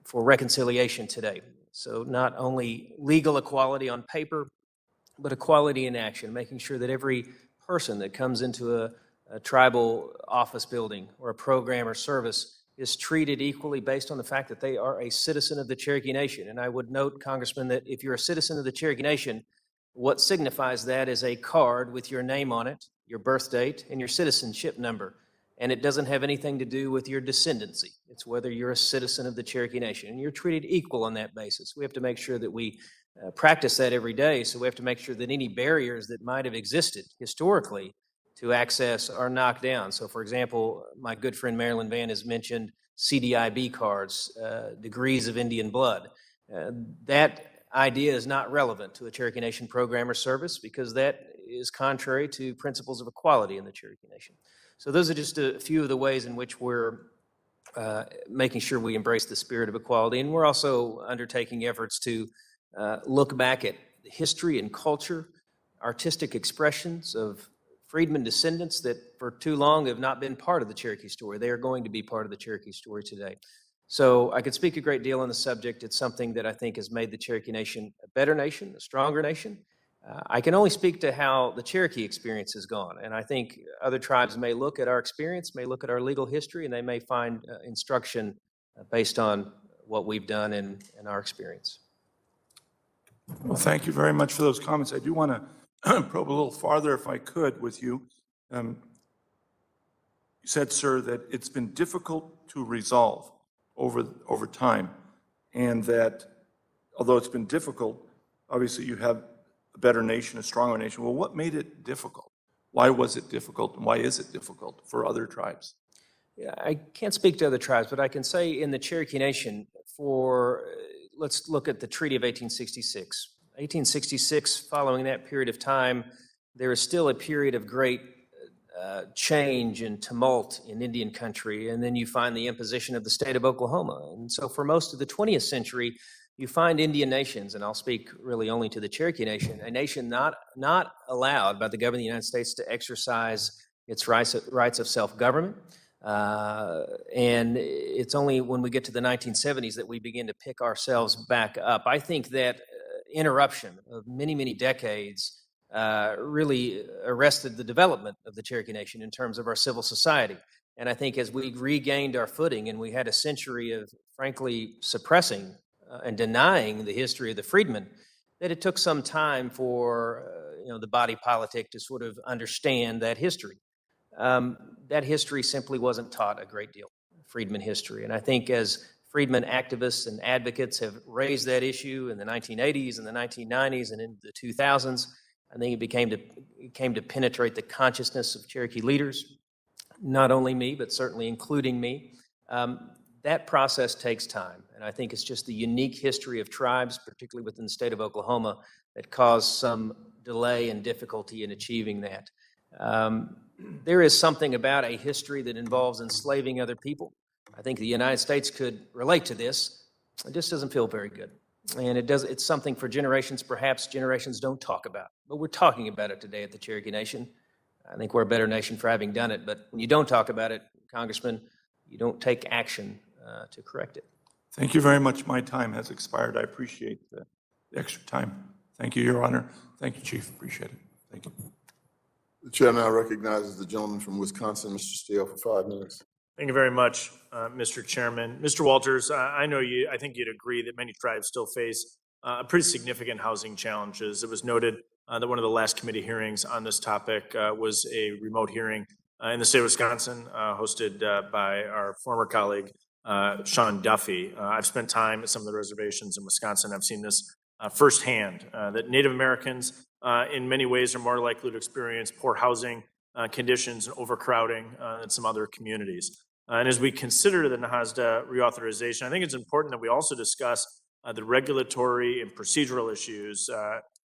for reconciliation today. So not only legal equality on paper, but equality in action, making sure that every person that comes into a tribal office building or a program or service is treated equally based on the fact that they are a citizen of the Cherokee Nation. And I would note, Congressman, that if you're a citizen of the Cherokee Nation, what signifies that is a card with your name on it, your birth date, and your citizenship number. And it doesn't have anything to do with your descendancy. It's whether you're a citizen of the Cherokee Nation, and you're treated equal on that basis. We have to make sure that we practice that every day, so we have to make sure that any barriers that might have existed historically to access are knocked down. So, for example, my good friend Marilyn Vann has mentioned CDIB cards, degrees of Indian blood. That idea is not relevant to a Cherokee Nation program or service because that is contrary to principles of equality in the Cherokee Nation. So those are just a few of the ways in which we're making sure we embrace the spirit of equality. And we're also undertaking efforts to look back at history and culture, artistic expressions of Freedmen descendants that for too long have not been part of the Cherokee story. They are going to be part of the Cherokee story today. So I could speak a great deal on the subject. It's something that I think has made the Cherokee Nation a better nation, a stronger nation. I can only speak to how the Cherokee experience has gone, and I think other tribes may look at our experience, may look at our legal history, and they may find instruction based on what we've done and our experience. Well, thank you very much for those comments. I do want to probe a little farther, if I could, with you. You said, sir, that it's been difficult to resolve over time, and that although it's been difficult, obviously you have a better nation, a stronger nation. Well, what made it difficult? Why was it difficult, and why is it difficult for other tribes? Yeah, I can't speak to other tribes, but I can say in the Cherokee Nation, let's look at the Treaty of 1866. 1866, following that period of time, there is still a period of great change and tumult in Indian country, and then you find the imposition of the state of Oklahoma. And so for most of the 20th century, you find Indian nations, and I'll speak really only to the Cherokee Nation, a nation not allowed by the government of the United States to exercise its rights of self-government. And it's only when we get to the 1970s that we begin to pick ourselves back up. I think that interruption of many, many decades really arrested the development of the Cherokee Nation in terms of our civil society. And I think as we regained our footing and we had a century of, frankly, suppressing and denying the history of the Freedmen, that it took some time for the body politic to sort of understand that history. That history simply wasn't taught a great deal, Freedmen history. And I think as Freedmen activists and advocates have raised that issue in the 1980s and the 1990s and into the 2000s, I think it came to penetrate the consciousness of Cherokee leaders, not only me, but certainly including me. That process takes time, and I think it's just the unique history of tribes, particularly within the state of Oklahoma, that caused some delay and difficulty in achieving that. There is something about a history that involves enslaving other people. I think the United States could relate to this. It just doesn't feel very good. And it's something for generations, perhaps generations don't talk about. But we're talking about it today at the Cherokee Nation. I think we're a better nation for having done it. But when you don't talk about it, Congressman, you don't take action to correct it. Thank you very much. My time has expired. I appreciate the extra time. Thank you, Your Honor. Thank you, Chief. Appreciate it. Thank you. The chair now recognizes the gentleman from Wisconsin, Mr. Steele, for 5 minutes. Thank you very much, Mr. Chairman. Mr. Walters, I think you'd agree that many tribes still face pretty significant housing challenges. It was noted that one of the last committee hearings on this topic was a remote hearing in the state of Wisconsin, hosted by our former colleague, Sean Duffy. I've spent time at some of the reservations in Wisconsin. I've seen this firsthand, that Native Americans in many ways are more likely to experience poor housing conditions and overcrowding than some other communities. And as we consider the NAHASDA reauthorization, I think it's important that we also discuss the regulatory and procedural issues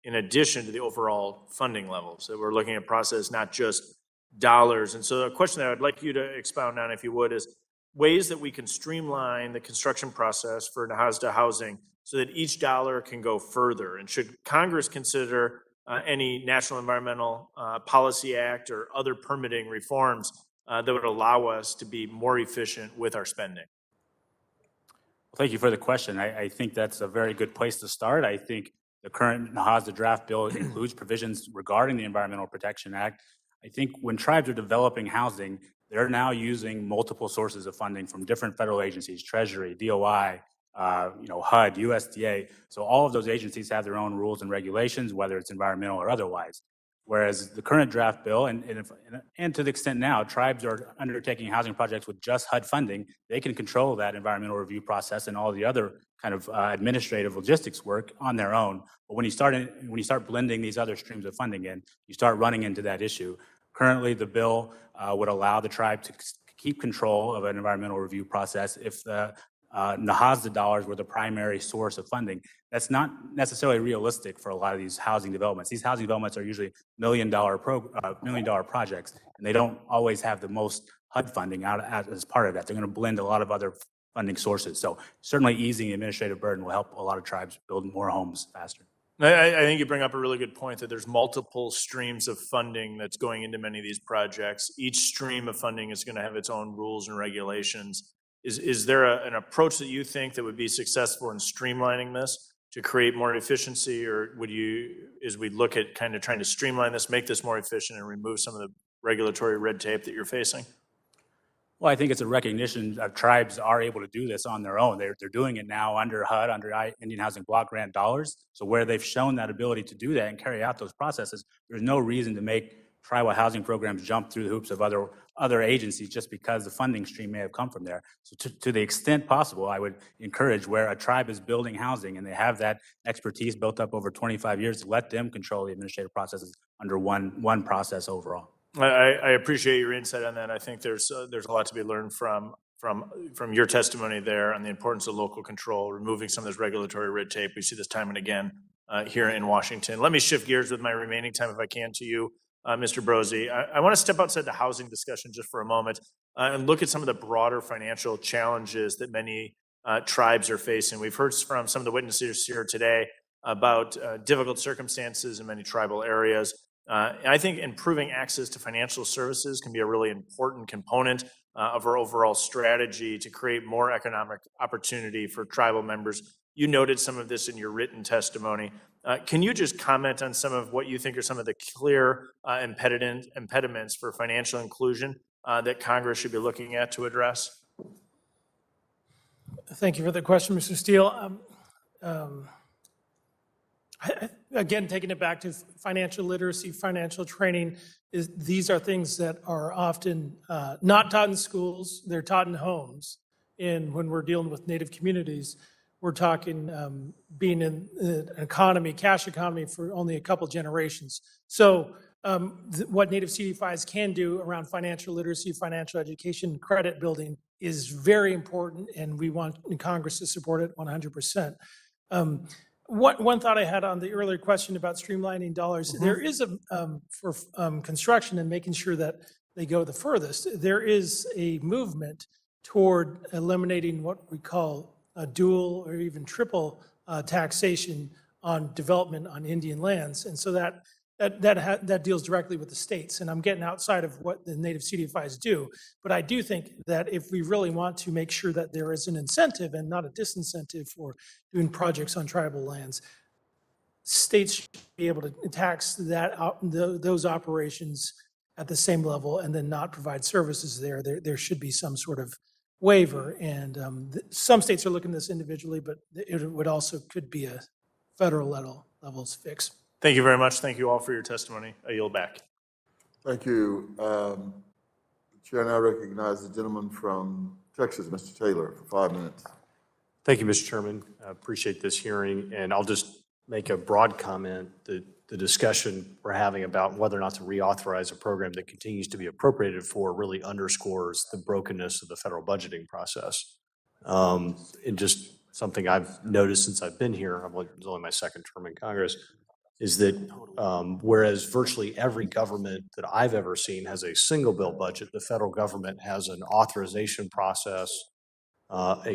in addition to the overall funding levels. So we're looking at process, not just dollars. And so the question that I'd like you to expound on, if you would, is ways that we can streamline the construction process for NAHASDA housing so that each dollar can go further. And should Congress consider any National Environmental Policy Act or other permitting reforms that would allow us to be more efficient with our spending? Well, thank you for the question. I think that's a very good place to start. I think the current NAHASDA draft bill includes provisions regarding the Environmental Protection Act. I think when tribes are developing housing, they're now using multiple sources of funding from different federal agencies, Treasury, DOI, HUD, USDA. So all of those agencies have their own rules and regulations, whether it's environmental or otherwise. Whereas the current draft bill, and to the extent now, tribes are undertaking housing projects with just HUD funding, they can control that environmental review process and all the other kind of administrative logistics work on their own. But when you start blending these other streams of funding in, you start running into that issue. Currently, the bill would allow the tribe to keep control of an environmental review process if the NAHASDA dollars were the primary source of funding. That's not necessarily realistic for a lot of these housing developments. These housing developments are usually $1 million projects, and they don't always have the most HUD funding out as part of that. They're going to blend a lot of other funding sources. So certainly easing the administrative burden will help a lot of tribes build more homes faster. I think you bring up a really good point that there's multiple streams of funding that's going into many of these projects. Each stream of funding is going to have its own rules and regulations. Is there an approach that you think that would be successful in streamlining this to create more efficiency, or would you, as we look at kind of trying to streamline this, make this more efficient and remove some of the regulatory red tape that you're facing? Well, I think it's a recognition that tribes are able to do this on their own. They're doing it now under HUD, under Indian Housing Block Grant dollars. So where they've shown that ability to do that and carry out those processes, there's no reason to make tribal housing programs jump through the hoops of other agencies just because the funding stream may have come from there. So to the extent possible, I would encourage where a tribe is building housing and they have that expertise built up over 25 years, to let them control the administrative processes under one process overall. I appreciate your insight on that. I think there's a lot to be learned from your testimony there on the importance of local control, removing some of this regulatory red tape. We see this time and again here in Washington. Let me shift gears with my remaining time, if I can, to you, Mr. Brossy. I want to step outside the housing discussion just for a moment and look at some of the broader financial challenges that many tribes are facing. We've heard from some of the witnesses here today about difficult circumstances in many tribal areas. I think improving access to financial services can be a really important component of our overall strategy to create more economic opportunity for tribal members. You noted some of this in your written testimony. Can you just comment on some of what you think are some of the clear impediments for financial inclusion that Congress should be looking at to address? Thank you for the question, Mr. Steele. Again, taking it back to financial literacy, financial training, these are things that are often not taught in schools, they're taught in homes. And when we're dealing with Native communities, we're talking being in an economy, cash economy for only a couple generations. So what Native CDFIs can do around financial literacy, financial education, credit building is very important, and we want Congress to support it 100%. One thought I had on the earlier question about streamlining dollars, there is for construction and making sure that they go the furthest, there is a movement toward eliminating what we call a dual or even triple taxation on development on Indian lands. And so that deals directly with the states. And I'm getting outside of what the Native CDFIs do. But I do think that if we really want to make sure that there is an incentive and not a disincentive for doing projects on tribal lands, states should be able to tax those operations at the same level and then not provide services there. There should be some sort of waiver. And some states are looking at this individually, but it would also could be a federal levels fix. Thank you very much. Thank you all for your testimony. I yield back. Thank you. The chair now recognizes the gentleman from Texas, Mr. Taylor, for 5 minutes. Thank you, Mr. Chairman. I appreciate this hearing, and I'll just make a broad comment that the discussion we're having about whether or not to reauthorize a program that continues to be appropriated for really underscores the brokenness of the federal budgeting process. And just something I've noticed since I've been here, it's only my second term in Congress, is that whereas virtually every government that I've ever seen has a single bill budget, the federal government has an authorization process,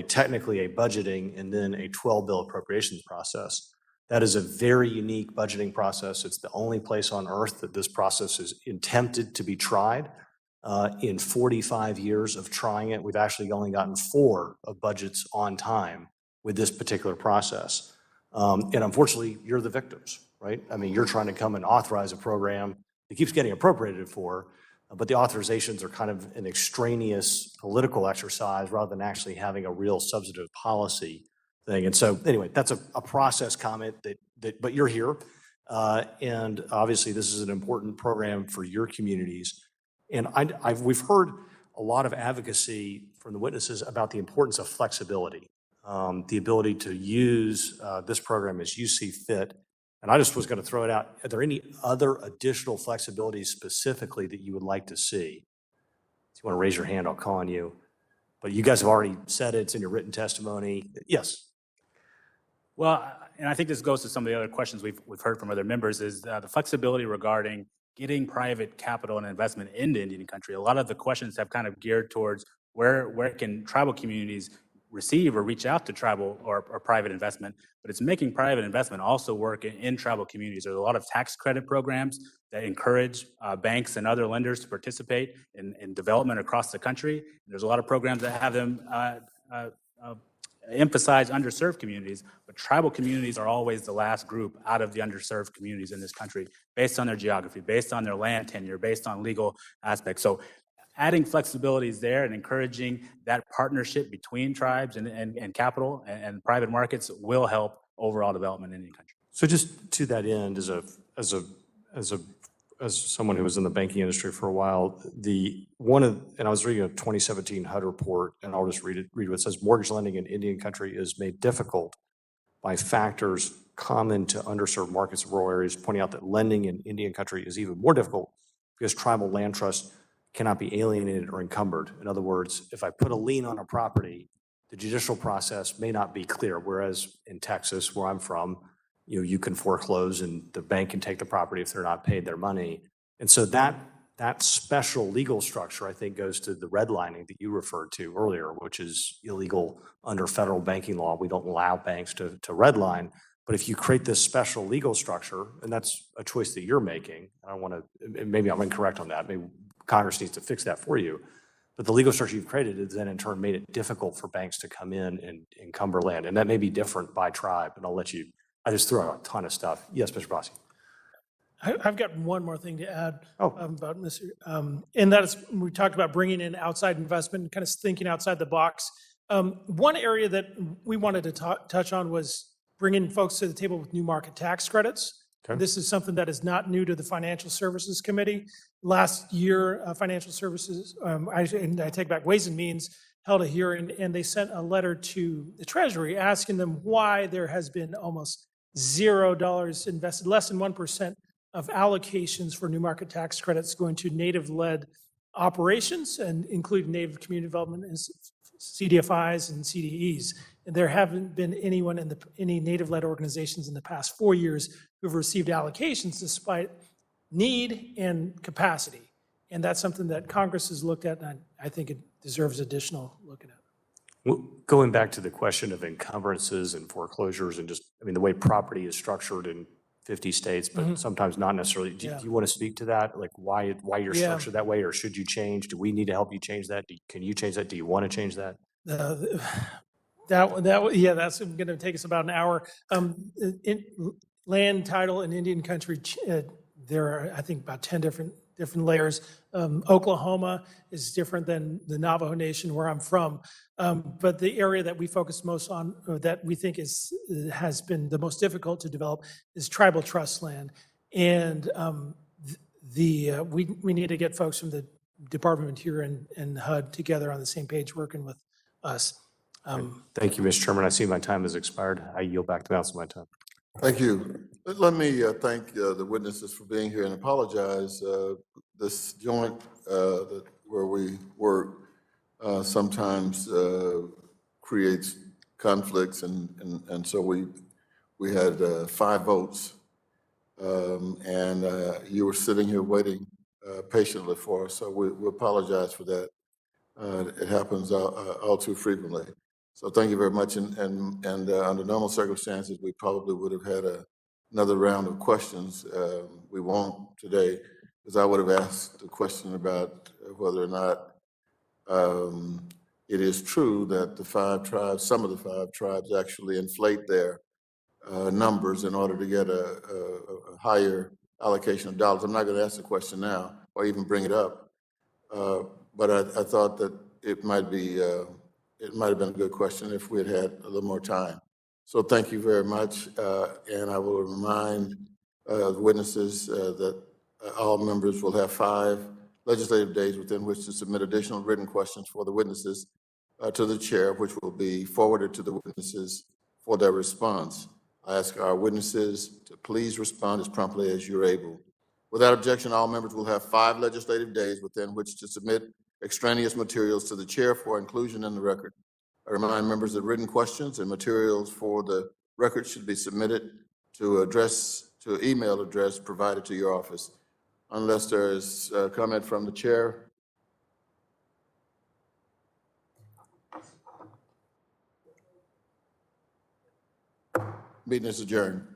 technically a budgeting, and then a 12-bill appropriations process. That is a very unique budgeting process. It's the only place on earth that this process is attempted to be tried. In 45 years of trying it, we've actually only gotten 4 of budgets on time with this particular process. And unfortunately, you're the victims, right? I mean, you're trying to come and authorize a program that keeps getting appropriated for, but the authorizations are kind of an extraneous political exercise rather than actually having a real substantive policy thing. And so anyway, that's a process comment but you're here. And obviously this is an important program for your communities. And we've heard a lot of advocacy from the witnesses about the importance of flexibility, the ability to use this program as you see fit. And I just was going to throw it out. Are there any other additional flexibilities specifically that you would like to see? If you want to raise your hand, I'll call on you. But you guys have already said it. It's in your written testimony. Yes. Well, and I think this goes to some of the other questions we've heard from other members, is the flexibility regarding getting private capital and investment into Indian country. A lot of the questions have kind of geared towards where can tribal communities receive or reach out to tribal or private investment, but it's making private investment also work in tribal communities. There's a lot of tax credit programs that encourage banks and other lenders to participate in development across the country. There's a lot of programs that have them emphasize underserved communities, but tribal communities are always the last group out of the underserved communities in this country, based on their geography, based on their land tenure, based on legal aspects. So adding flexibilities there and encouraging that partnership between tribes and capital and private markets will help overall development in any country. So just to that end, as someone who was in the banking industry for a while, and I was reading a 2017 HUD report, and I'll just read what it says. Mortgage lending in Indian country is made difficult by factors common to underserved markets in rural areas, pointing out that lending in Indian country is even more difficult because tribal land trusts cannot be alienated or encumbered. In other words, if I put a lien on a property, the judicial process may not be clear, whereas in Texas, where I'm from, you can foreclose and the bank can take the property if they're not paid their money. And so that special legal structure, I think, goes to the redlining that you referred to earlier, which is illegal under federal banking law. We don't allow banks to redline. But if you create this special legal structure, and that's a choice that you're making, I don't want to, maybe I'm incorrect on that. Maybe Congress needs to fix that for you. But the legal structure you've created has then in turn made it difficult for banks to come in and encumber land. And that may be different by tribe. And I'll let you, I just threw out a ton of stuff. Yes, Mr. Brossy. I've got one more thing to add Oh. about Mr. And that is, we talked about bringing in outside investment and kind of thinking outside the box. One area that we wanted to touch on was bringing folks to the table with new market tax credits. Okay. This is something that is not new to the Financial Services Committee. Last year, Financial Services, I take back Ways and Means, held a hearing, and they sent a letter to the Treasury asking them why there has been almost $0 invested, less than 1% of allocations for new market tax credits going to Native-led operations, and including Native Community Development and CDFIs and CDEs. And there haven't been anyone in any Native-led organizations in the past 4 years who've received allocations despite need and capacity. And that's something that Congress has looked at, and I think it deserves additional looking at. Well, going back to the question of encumbrances and foreclosures and just, the way property is structured in 50 states, but sometimes not necessarily. Do you want to speak to that? Like why you're structured that way, or should you change? Do we need to help you change that? Can you change that? Do you want to change that? That's going to take us about an hour. Land title in Indian country, there are, I think, about 10 different layers. Oklahoma is different than the Navajo Nation, where I'm from. But the area that we focus most on, or that we think has been the most difficult to develop, is tribal trust land. And we need to get folks from the Department of Interior and HUD together on the same page, working with us. Thank you, Mr. Chairman. I see my time has expired. I yield back the balance of my time. Thank you. Let me thank the witnesses for being here and apologize. This joint where we work sometimes creates conflicts, and so we had 5 votes, and you were sitting here waiting patiently for us, so we apologize for that. It happens all too frequently. So thank you very much. And under normal circumstances, we probably would have had another round of questions. We won't today, because I would have asked a question about whether or not it is true that the 5 tribes, some of the 5 tribes actually inflate their numbers in order to get a higher allocation of dollars. I'm not going to ask the question now or even bring it up, but I thought that it might have been a good question if we had had a little more time. So thank you very much, and I will remind the witnesses that all members will have 5 legislative days within which to submit additional written questions for the witnesses to the chair, which will be forwarded to the witnesses for their response. I ask our witnesses to please respond as promptly as you're able. Without objection, all members will have 5 legislative days within which to submit extraneous materials to the chair for inclusion in the record. I remind members that written questions and materials for the record should be submitted to email address provided to your office. Unless there is a comment from the chair. Meeting is adjourned.